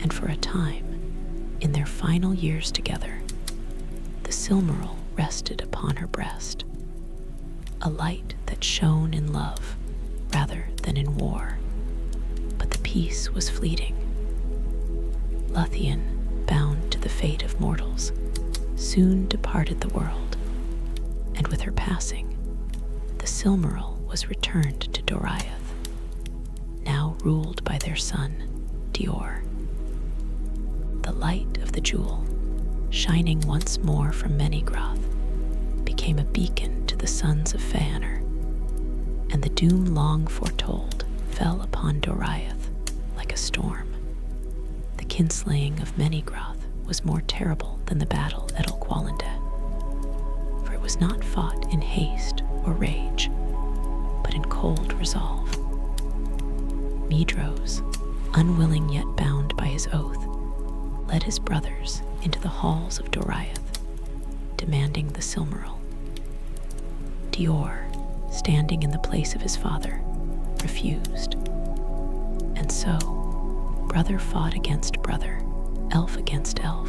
and for a time, in their final years together, the Silmaril rested upon her breast, a light that shone in love rather than in war. But the peace was fleeting. Lúthien, bound to the fate of mortals, soon departed the world, and with her passing, the Silmaril was returned to Doriath, now ruled by their son, Dior. The light of the jewel, shining once more from Menegroth, became a beacon to the sons of Fëanor, and the doom long foretold fell upon Doriath like a storm. The kinslaying of Menegroth was more terrible than the battle at Ulqualinde, for it was not fought in haste or rage, but in cold resolve. Medros, unwilling yet bound by his oath, led his brothers into the halls of Doriath, demanding the Silmaril. Dior, standing in the place of his father, refused. And so, brother fought against brother, elf against elf,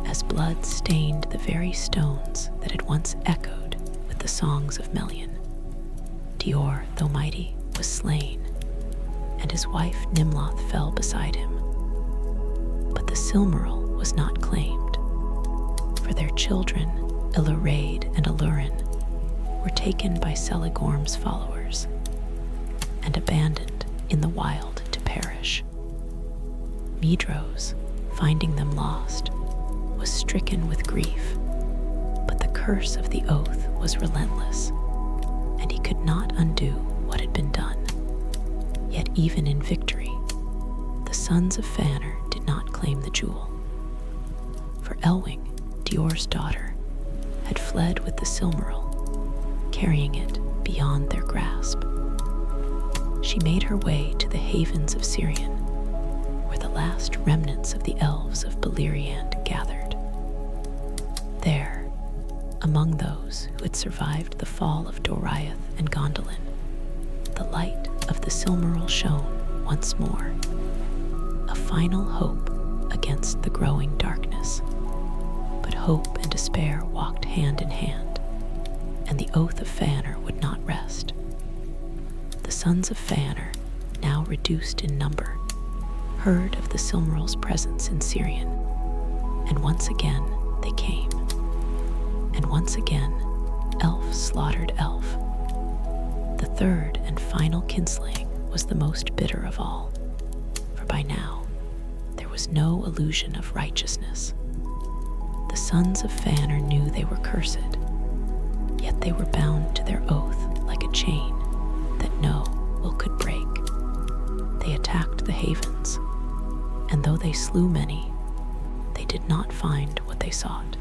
as blood stained the very stones that had once echoed with the songs of Melian. Dior, though mighty, was slain, and his wife Nimloth fell beside him. But the Silmaril was not claimed, for their children, Illuраid and Elurin, were taken by Celegorm's followers and abandoned in the wild to perish. Medros, finding them lost, was stricken with grief, but the curse of the oath was relentless, and he could not undo what had been done. Yet even in victory, the sons of Fëanor did not claim the jewel. For Elwing, Dior's daughter, had fled with the Silmaril, carrying it beyond their grasp. She made her way to the havens of Sirion, where the last remnants of the elves of Beleriand gathered. There, among those who had survived the fall of Doriath and Gondolin, the light of the Silmaril shone once more, a final hope against the growing darkness. But hope and despair walked hand in hand, and the oath of Fëanor would not rest. The sons of Fëanor, now reduced in number, heard of the Silmaril's presence in Sirion, and once again they came. And once again, elf slaughtered elf. The third and final kinslaying was the most bitter of all, for by now there was no illusion of righteousness. The sons of Fëanor knew they were cursed, yet they were bound to their oath like a chain that no will could break. They attacked the havens, and though they slew many, they did not find what they sought.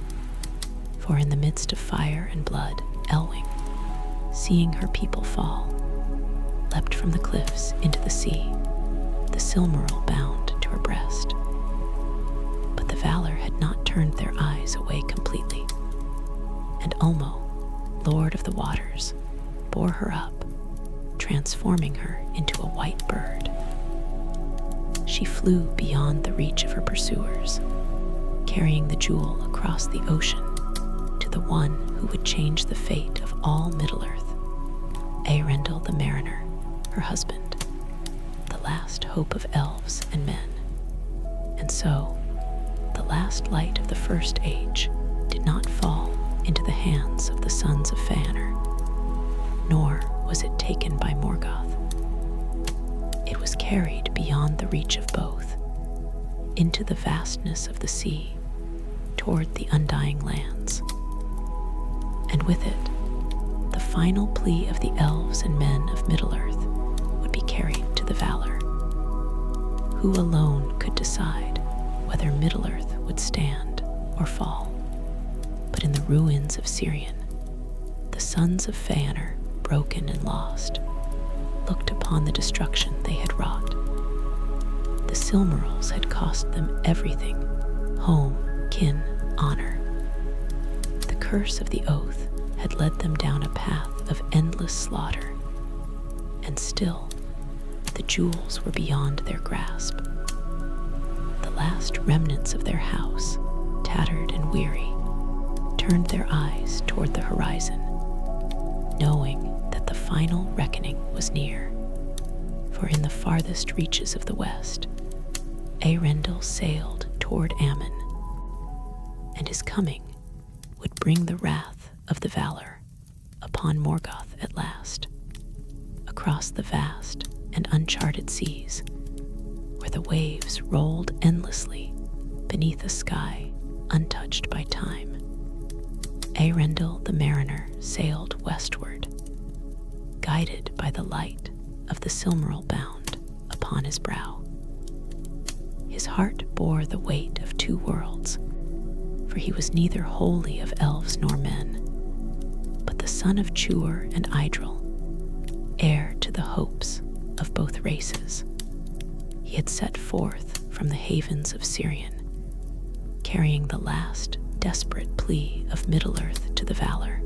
For in the midst of fire and blood, Elwing, seeing her people fall, leapt from the cliffs into the sea, the Silmaril bound to her breast. But the Valor had not turned their eyes away completely, and Ulmo, Lord of the Waters, bore her up, transforming her into a white bird. She flew beyond the reach of her pursuers, carrying the jewel across the ocean to the one who would change the fate of all Middle-earth, Eärendil the Mariner, her husband, the last hope of elves and men. And so, the last light of the First Age did not fall into the hands of the sons of Fëanor, nor was it taken by Morgoth. It was carried beyond the reach of both, into the vastness of the sea, toward the undying lands. And with it, the final plea of the elves and men of Middle-earth would be carried to the Valor, who alone could decide whether Middle-earth would stand or fall. But in the ruins of Sirion, the sons of Fëanor, broken and lost, looked upon the destruction they had wrought. The Silmarils had cost them everything: home, kin, honor. The curse of the oath had led them down a path of endless slaughter, and still the jewels were beyond their grasp. The last remnants of their house, tattered and weary, turned their eyes toward the horizon, knowing that the final reckoning was near. For in the farthest reaches of the west, Eärendil sailed toward Ammon, and his coming would bring the wrath of the Valor upon Morgoth at last, across the vast and uncharted seas, where the waves rolled endlessly beneath a sky untouched by time. Eärendil the Mariner sailed westward, guided by the light of the Silmaril bound upon his brow. His heart bore the weight of two worlds, for he was neither wholly of elves nor men, but the son of Tuor and Idril, heir to the hopes of both races. He had set forth from the havens of Sirion, carrying the last desperate plea of Middle-earth to the Valor,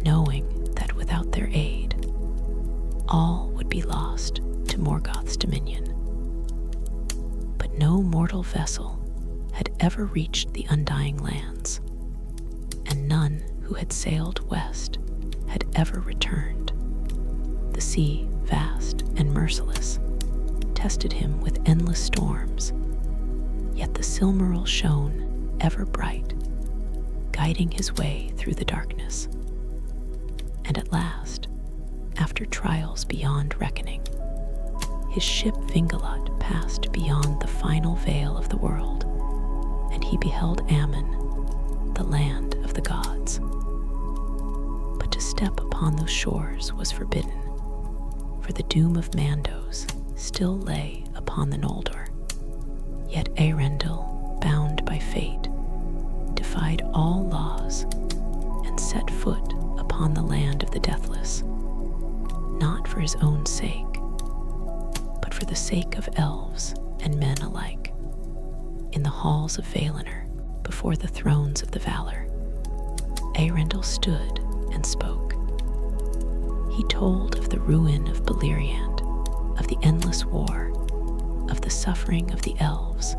knowing that without their aid, all would be lost to Morgoth's dominion. But no mortal vessel had ever reached the undying lands, and none who had sailed west had ever returned. The sea, vast and merciless, tested him with endless storms, yet the Silmaril shone ever bright, guiding his way through the darkness. And at last, after trials beyond reckoning, his ship Vingalot passed beyond the final veil of the world, and he beheld Ammon, the land of the gods. But to step upon those shores was forbidden, for the doom of Mandos still lay upon the Noldor. Yet Eärendil, bound by fate, defied all laws and set foot upon the land of the deathless, not for his own sake, but for the sake of elves and men alike. In the halls of Valinor, before the thrones of the Valor, Eärendil stood and spoke. He told of the ruin of Beleriand, of the endless war, of the suffering of the elves,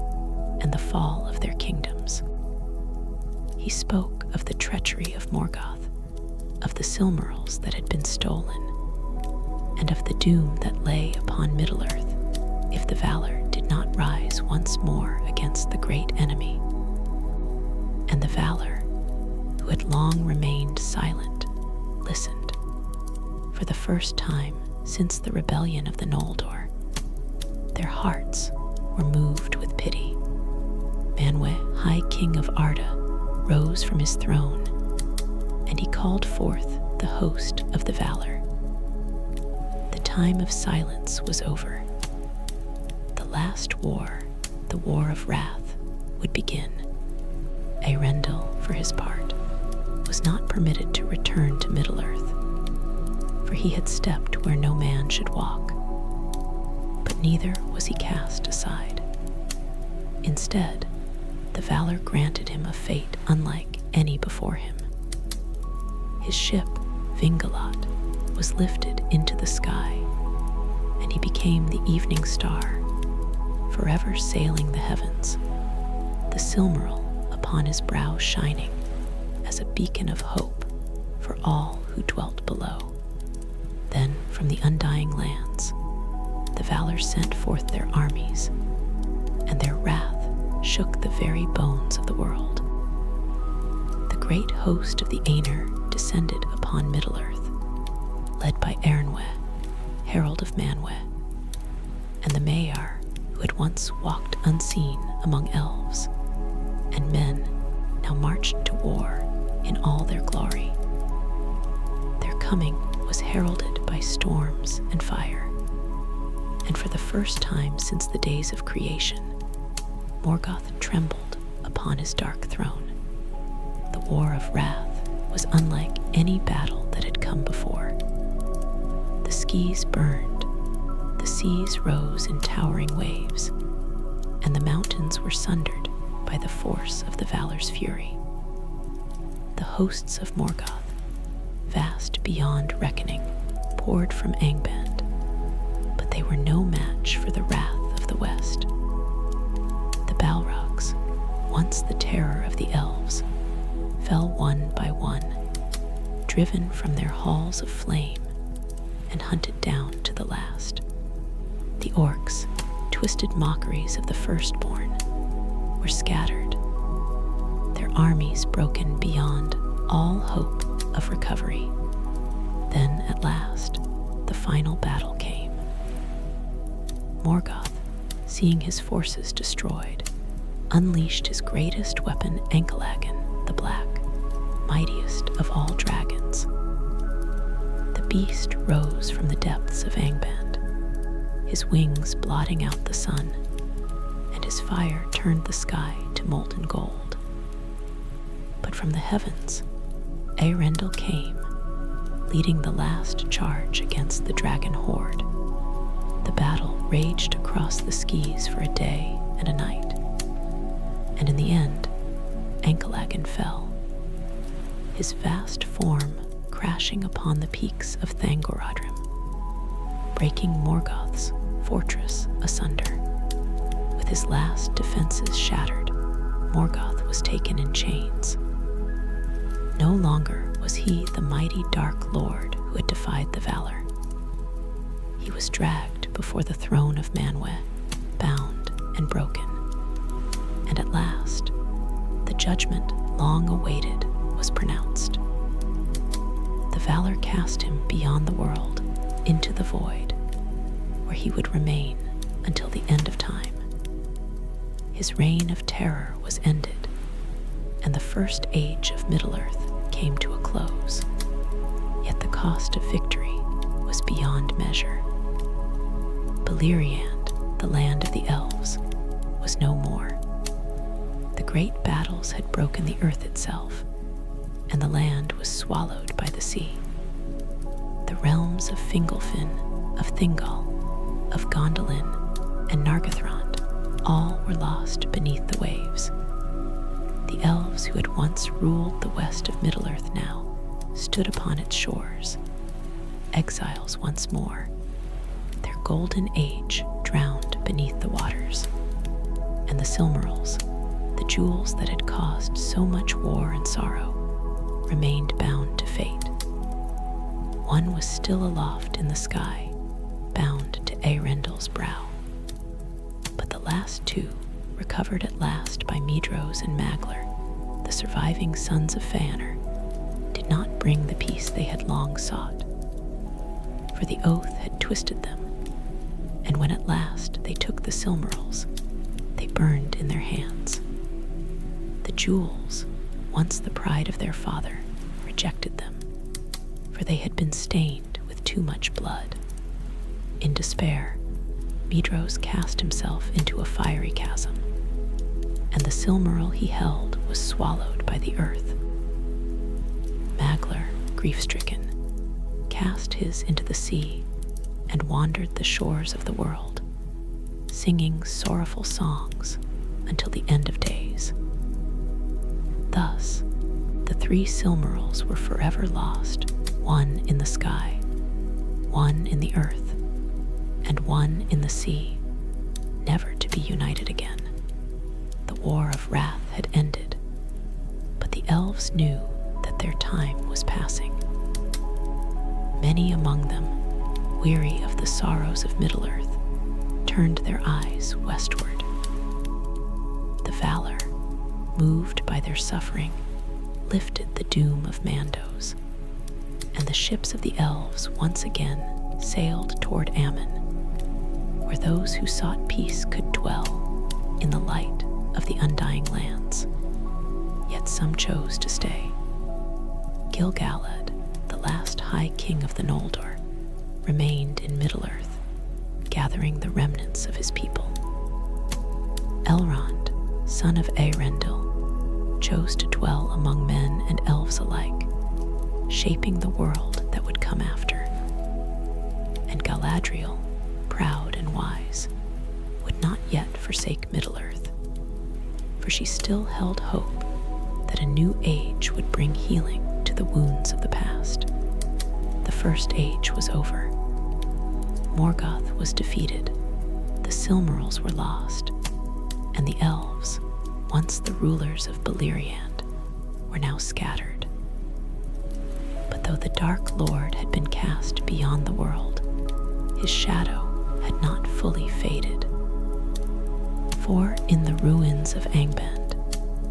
and the fall of their kingdoms. He spoke of the treachery of Morgoth, of the Silmarils that had been stolen, and of the doom that lay upon Middle-earth if the Valor did not rise once more against the great enemy. And the Valor, who had long remained silent, listened. For the first time since the rebellion of the Noldor, their hearts were moved with pity. Manwë, High King of Arda, rose from his throne, and he called forth the host of the Valor. The time of silence was over. The last war, the War of Wrath, would begin. Eärendil, for his part, was not permitted to return to Middle-earth, for he had stepped where no man should walk. But neither was he cast aside. Instead, the Valor granted him a fate unlike any before him. His ship, Vingalot, was lifted into the sky, and he became the evening star, forever sailing the heavens, the Silmaril upon his brow shining as a beacon of hope for all who dwelt below. Then from the undying lands, the Valor sent forth their armies, and their wrath shook the very bones of the world. The great host of the Aenir descended upon Middle-earth, led by Eärendil, herald of Manwë, and the Maiar, who had once walked unseen among elves and men, now marched to war in all their glory. Their coming was heralded by storms and fire, and for the first time since the days of creation, Morgoth trembled upon his dark throne. The War of Wrath was unlike any battle that had come before. The skies burned, the seas rose in towering waves, and the mountains were sundered by the force of the Valor's fury. The hosts of Morgoth, vast beyond reckoning, poured from Angband, but they were no match for the wrath of the West. The Balrogs, once the terror of the Elves, fell one by one, driven from their halls of flame and hunted down to the last. The orcs, twisted mockeries of the firstborn, were scattered, their armies broken beyond all hope of recovery. Then, at last, the final battle came. Morgoth, seeing his forces destroyed, unleashed his greatest weapon, Ancalagan the Black, mightiest of all dragons. The beast rose from the depths of Angband, his wings blotting out the sun, and his fire turned the sky to molten gold. But from the heavens, Eärendil came, leading the last charge against the dragon horde. The battle raged across the skies for a day and a night, and in the end, Ancalagan fell, his vast form crashing upon the peaks of Thangorodrim, breaking Morgoth's fortress asunder. With his last defenses shattered, Morgoth was taken in chains. No longer was he the mighty Dark Lord who had defied the Valor. He was dragged before the throne of Manwë, bound and broken. And at last, the judgment long awaited was pronounced. The Valor cast him beyond the world, into the void, where he would remain until the end of time. His reign of terror was ended, and the first age of Middle-earth came to a close. Yet the cost of victory was beyond measure. Beleriand, the land of the Elves, was no more. The great battles had broken the earth itself, and the land was swallowed by the sea. The realms of Fingolfin, of Thingol, of Gondolin, and Nargothrond all were lost beneath the waves. The elves who had once ruled the west of Middle-earth now stood upon its shores, exiles once more, their golden age drowned beneath the waters. And the Silmarils, the jewels that had caused so much war and sorrow, remained bound to fate. One was still aloft in the sky, bound to Eärendil's brow. But the last two, recovered at last by Medros and Maglar, the surviving sons of Feanor, did not bring the peace they had long sought. For the oath had twisted them, and when at last they took the Silmarils, they burned in their hands. The jewels, once the pride of their father, rejected them, for they had been stained with too much blood. In despair, Medros cast himself into a fiery chasm, and the Silmaril he held was swallowed by the earth. Maglar, grief-stricken, cast his into the sea and wandered the shores of the world, singing sorrowful songs until the end of days. Thus, the 3 Silmarils were forever lost, one in the sky, one in the earth, and one in the sea, never to be united again. The war of wrath had ended, but the elves knew that their time was passing. Many among them, weary of the sorrows of Middle-earth, turned their eyes westward. The Valor, moved by their suffering, lifted the doom of Mandos, and the ships of the elves once again sailed toward Ammon, where those who sought peace could dwell in the light of the undying lands. Yet some chose to stay. Gil-galad, the last High King of the Noldor, remained in Middle-earth, gathering the remnants of his people. Elrond, son of Eärendil, chose to dwell among men and elves alike, shaping the world that would come after. And Galadriel, proud and wise, would not yet forsake Middle-earth, for she still held hope that a new age would bring healing to the wounds of the past. The First Age was over. Morgoth was defeated, the Silmarils were lost, and the elves, once the rulers of Beleriand, were now scattered. But though the Dark Lord had been cast beyond the world, his shadow had not fully faded. For in the ruins of Angband,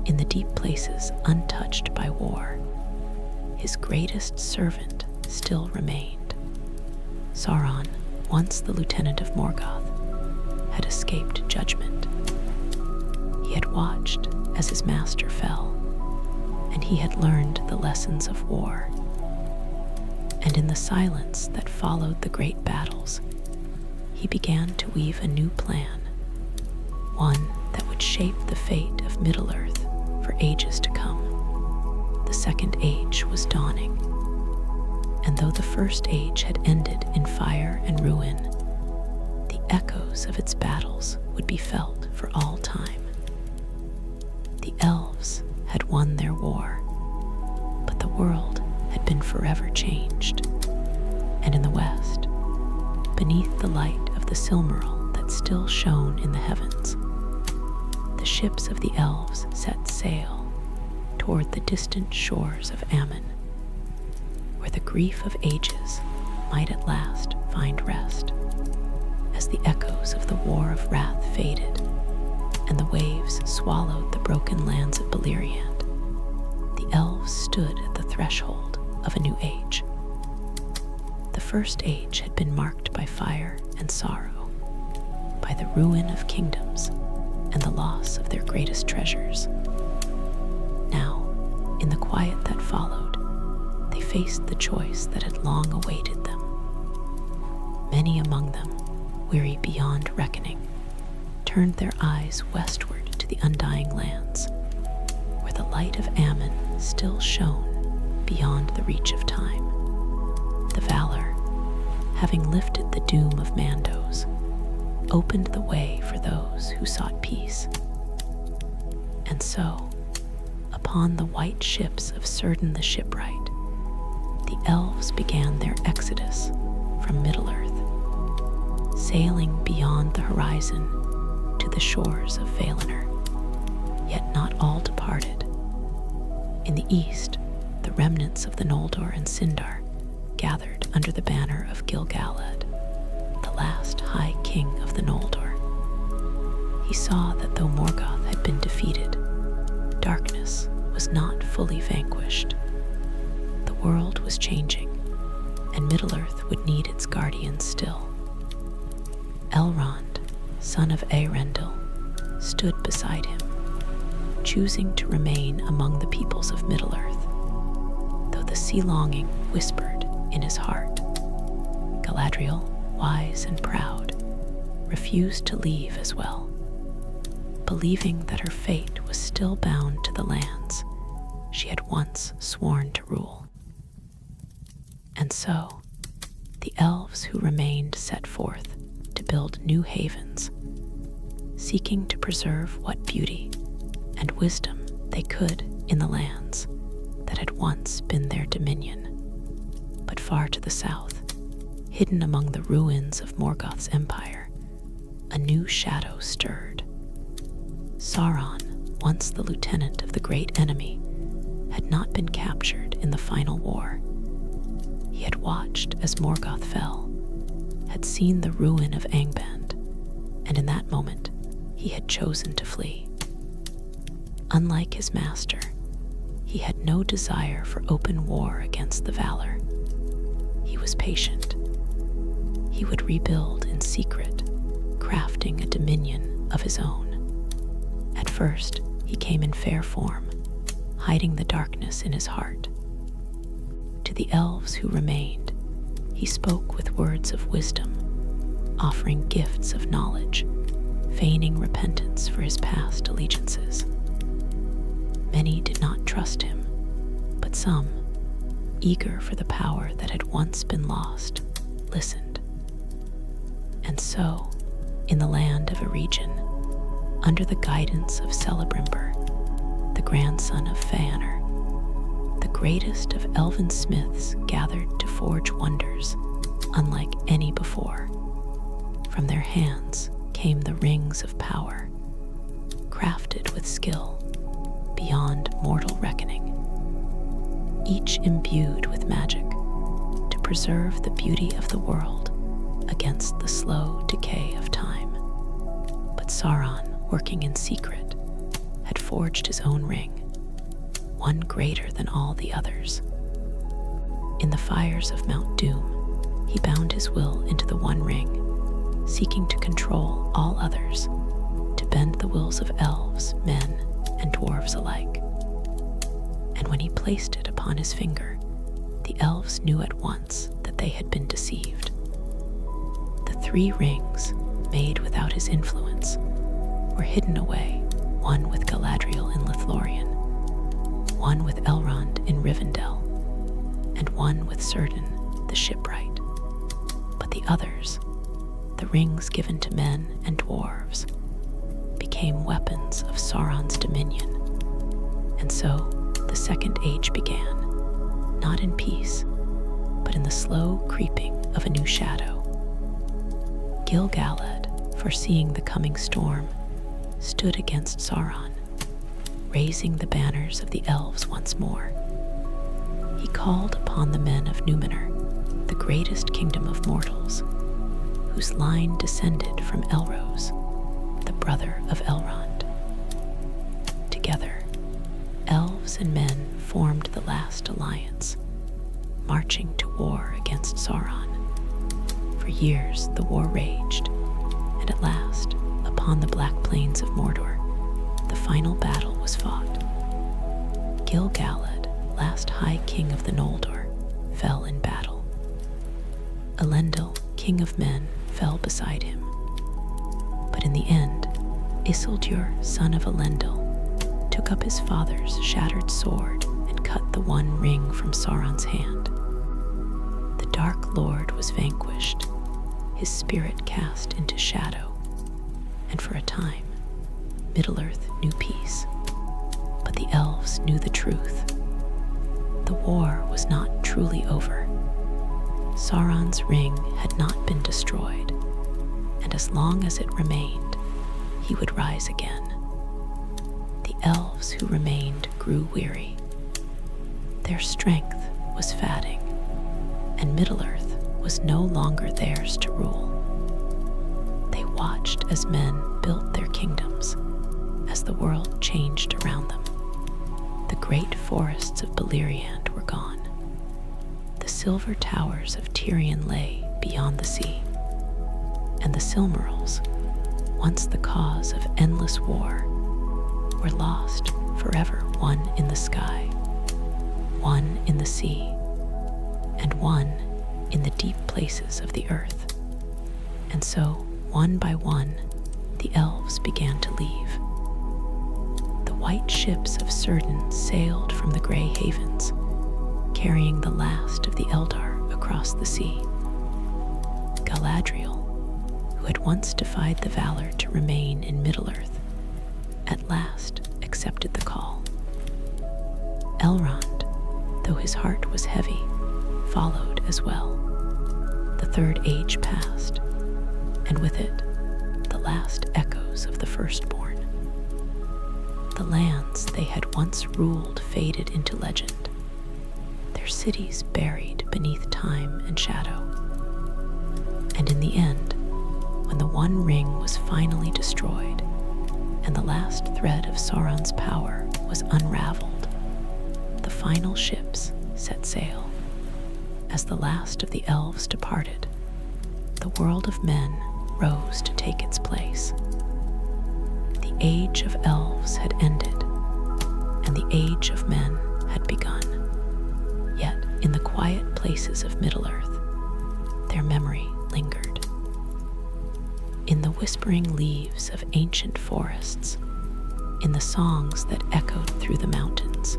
in the deep places untouched by war, his greatest servant still remained. Sauron, once the lieutenant of Morgoth, had escaped judgment. He had watched as his master fell, and he had learned the lessons of war. And in the silence that followed the great battles, he began to weave a new plan, one that would shape the fate of Middle-earth for ages to come. The Second Age was dawning, and though the First Age had ended in fire and ruin, the echoes of its battles would be felt for all time. The elves had won their war, but the world had been forever changed. And in the west, beneath the light of the Silmaril that still shone in the heavens, the ships of the elves set sail toward the distant shores of Ammon, where the grief of ages might at last find rest, as the echoes of the war of wrath faded, and the waves swallowed the broken lands of Beleriand. The elves stood at the threshold of a new age. The First Age had been marked by fire and sorrow, by the ruin of kingdoms and the loss of their greatest treasures. Now, in the quiet that followed, they faced the choice that had long awaited them. Many among them, weary beyond reckoning, turned their eyes westward to the undying lands, where the light of Ammon still shone beyond the reach of time. The Valor, having lifted the doom of Mandos, opened the way for those who sought peace. And so, upon the white ships of Círdan the Shipwright, the elves began their exodus from Middle-earth, sailing beyond the horizon to the shores of Valinor, yet not all departed. In the east, the remnants of the Noldor and Sindar gathered under the banner of Gil-galad, the last High King of the Noldor. He saw that though Morgoth had been defeated, darkness was not fully vanquished. The world was changing, and Middle-earth would need its guardians still. Elrond, son of Eärendil, stood beside him, choosing to remain among the peoples of Middle-earth, though the sea longing whispered in his heart. Galadriel, wise and proud, refused to leave as well, believing that her fate was still bound to the lands she had once sworn to rule. And so, the elves who remained set forth to build new havens, seeking to preserve what beauty and wisdom they could in the lands that had once been their dominion. But far to the south, hidden among the ruins of Morgoth's empire, a new shadow stirred. Sauron, once the lieutenant of the great enemy, had not been captured in the final war. He had watched as Morgoth fell, had seen the ruin of Angband, and in that moment he had chosen to flee. Unlike his master, he had no desire for open war against the Valor. He was patient. He would rebuild in secret, crafting a dominion of his own. At first, he came in fair form, hiding the darkness in his heart. To the elves who remained, he spoke with words of wisdom, offering gifts of knowledge, feigning repentance for his past allegiances. Many did not trust him, but some, eager for the power that had once been lost, listened. And so, in the land of Eärendil, under the guidance of Celebrimbor, the grandson of Fëanor, the greatest of elven smiths gathered to forge wonders unlike any before. From their hands came the rings of power, crafted with skill beyond mortal reckoning, each imbued with magic to preserve the beauty of the world against the slow decay of time. But Sauron, working in secret, had forged his own ring, one greater than all the others. In the fires of Mount Doom, he bound his will into the One Ring, seeking to control all others, to bend the wills of elves, men, and dwarves alike. And when he placed it upon his finger, the elves knew at once that they had been deceived. The 3 rings, made without his influence, were hidden away, one with Galadriel in Lothlorien, one with Elrond in Rivendell, and one with Círdan, the shipwright. But the others, the rings given to men and dwarves, became weapons of Sauron's dominion. And so the Second Age began, not in peace, but in the slow creeping of a new shadow. Gil-galad, foreseeing the coming storm, stood against Sauron, raising the banners of the elves once more. He called upon the men of Númenor, the greatest kingdom of mortals, whose line descended from Elros, the brother of Elrond. Together, elves and men formed the last alliance, marching to war against Sauron. For years the war raged, and at last, upon the black plains of Mordor, the final battle was fought. Gil-galad, last High King of the Noldor, fell in battle. Eärendil, King of Men, fell beside him. But in the end, Isildur, son of Eärendil, took up his father's shattered sword and cut the One Ring from Sauron's hand. The Dark Lord was vanquished, his spirit cast into shadow, and for a time, Middle-earth knew peace. But the elves knew the truth. The war was not truly over. Sauron's ring had not been destroyed, and as long as it remained, he would rise again. The elves who remained grew weary. Their strength was fading, and Middle-earth was no longer theirs to rule. They watched as men built their kingdoms, as the world changed around them. The great forests of Beleriand were gone. The silver towers of Tirion lay beyond the sea, and the Silmarils, once the cause of endless war, were lost forever, one in the sky, one in the sea, and one in the deep places of the earth. And so, one by one, the elves began to leave. The white ships of Círdan sailed from the gray havens, carrying the last of the Eldar across the sea. Galadriel, who had once defied the valor to remain in Middle-earth, at last accepted the call. Elrond, though his heart was heavy, followed as well. The Third Age passed, and with it, the last echoes of the firstborn. The lands they had once ruled faded into legend, their cities buried beneath time and shadow. And in the end, when the One Ring was finally destroyed, and the last thread of Sauron's power was unraveled, the final ships set sail. As the last of the elves departed, the world of men rose to take its place. The age of elves had ended, and the age of men had begun. Yet, in the quiet places of Middle-earth, their memory lingered. In the whispering leaves of ancient forests, in the songs that echoed through the mountains,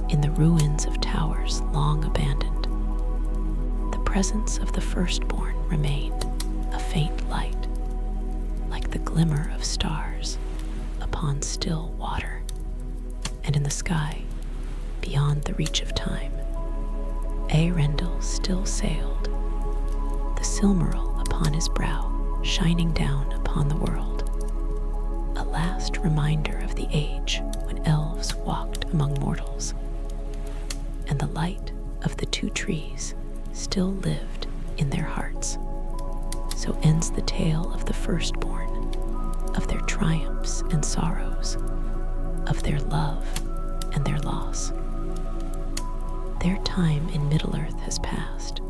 in the ruins of towers long abandoned, the presence of the firstborn remained, a faint light, like the glimmer of stars upon still water. And in the sky, beyond the reach of time, Eärendil still sailed, the Silmaril upon his brow, shining down upon the world, a last reminder of the age when elves walked among mortals. And the light of the two trees still lived in their hearts. So ends the tale of the firstborn, of their triumphs and sorrows, of their love and their loss. Their time in Middle-earth has passed,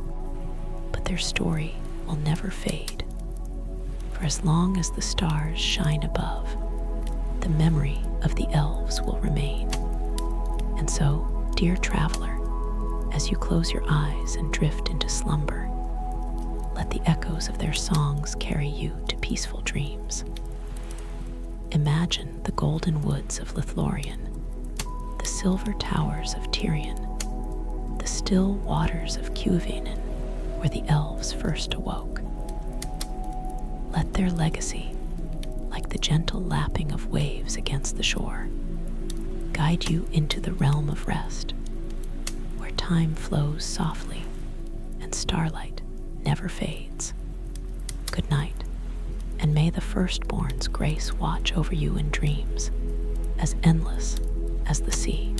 but their story will never fade. For as long as the stars shine above, the memory of the elves will remain. And so, dear traveler, as you close your eyes and drift into slumber, let the echoes of their songs carry you to peaceful dreams. Imagine the golden woods of Lothlorien, the silver towers of Tirion, the still waters of Cuivanen, where the elves first awoke. Let their legacy, like the gentle lapping of waves against the shore, guide you into the realm of rest, where time flows softly and starlight never fades. Good night, and may the firstborn's grace watch over you in dreams as endless as the sea.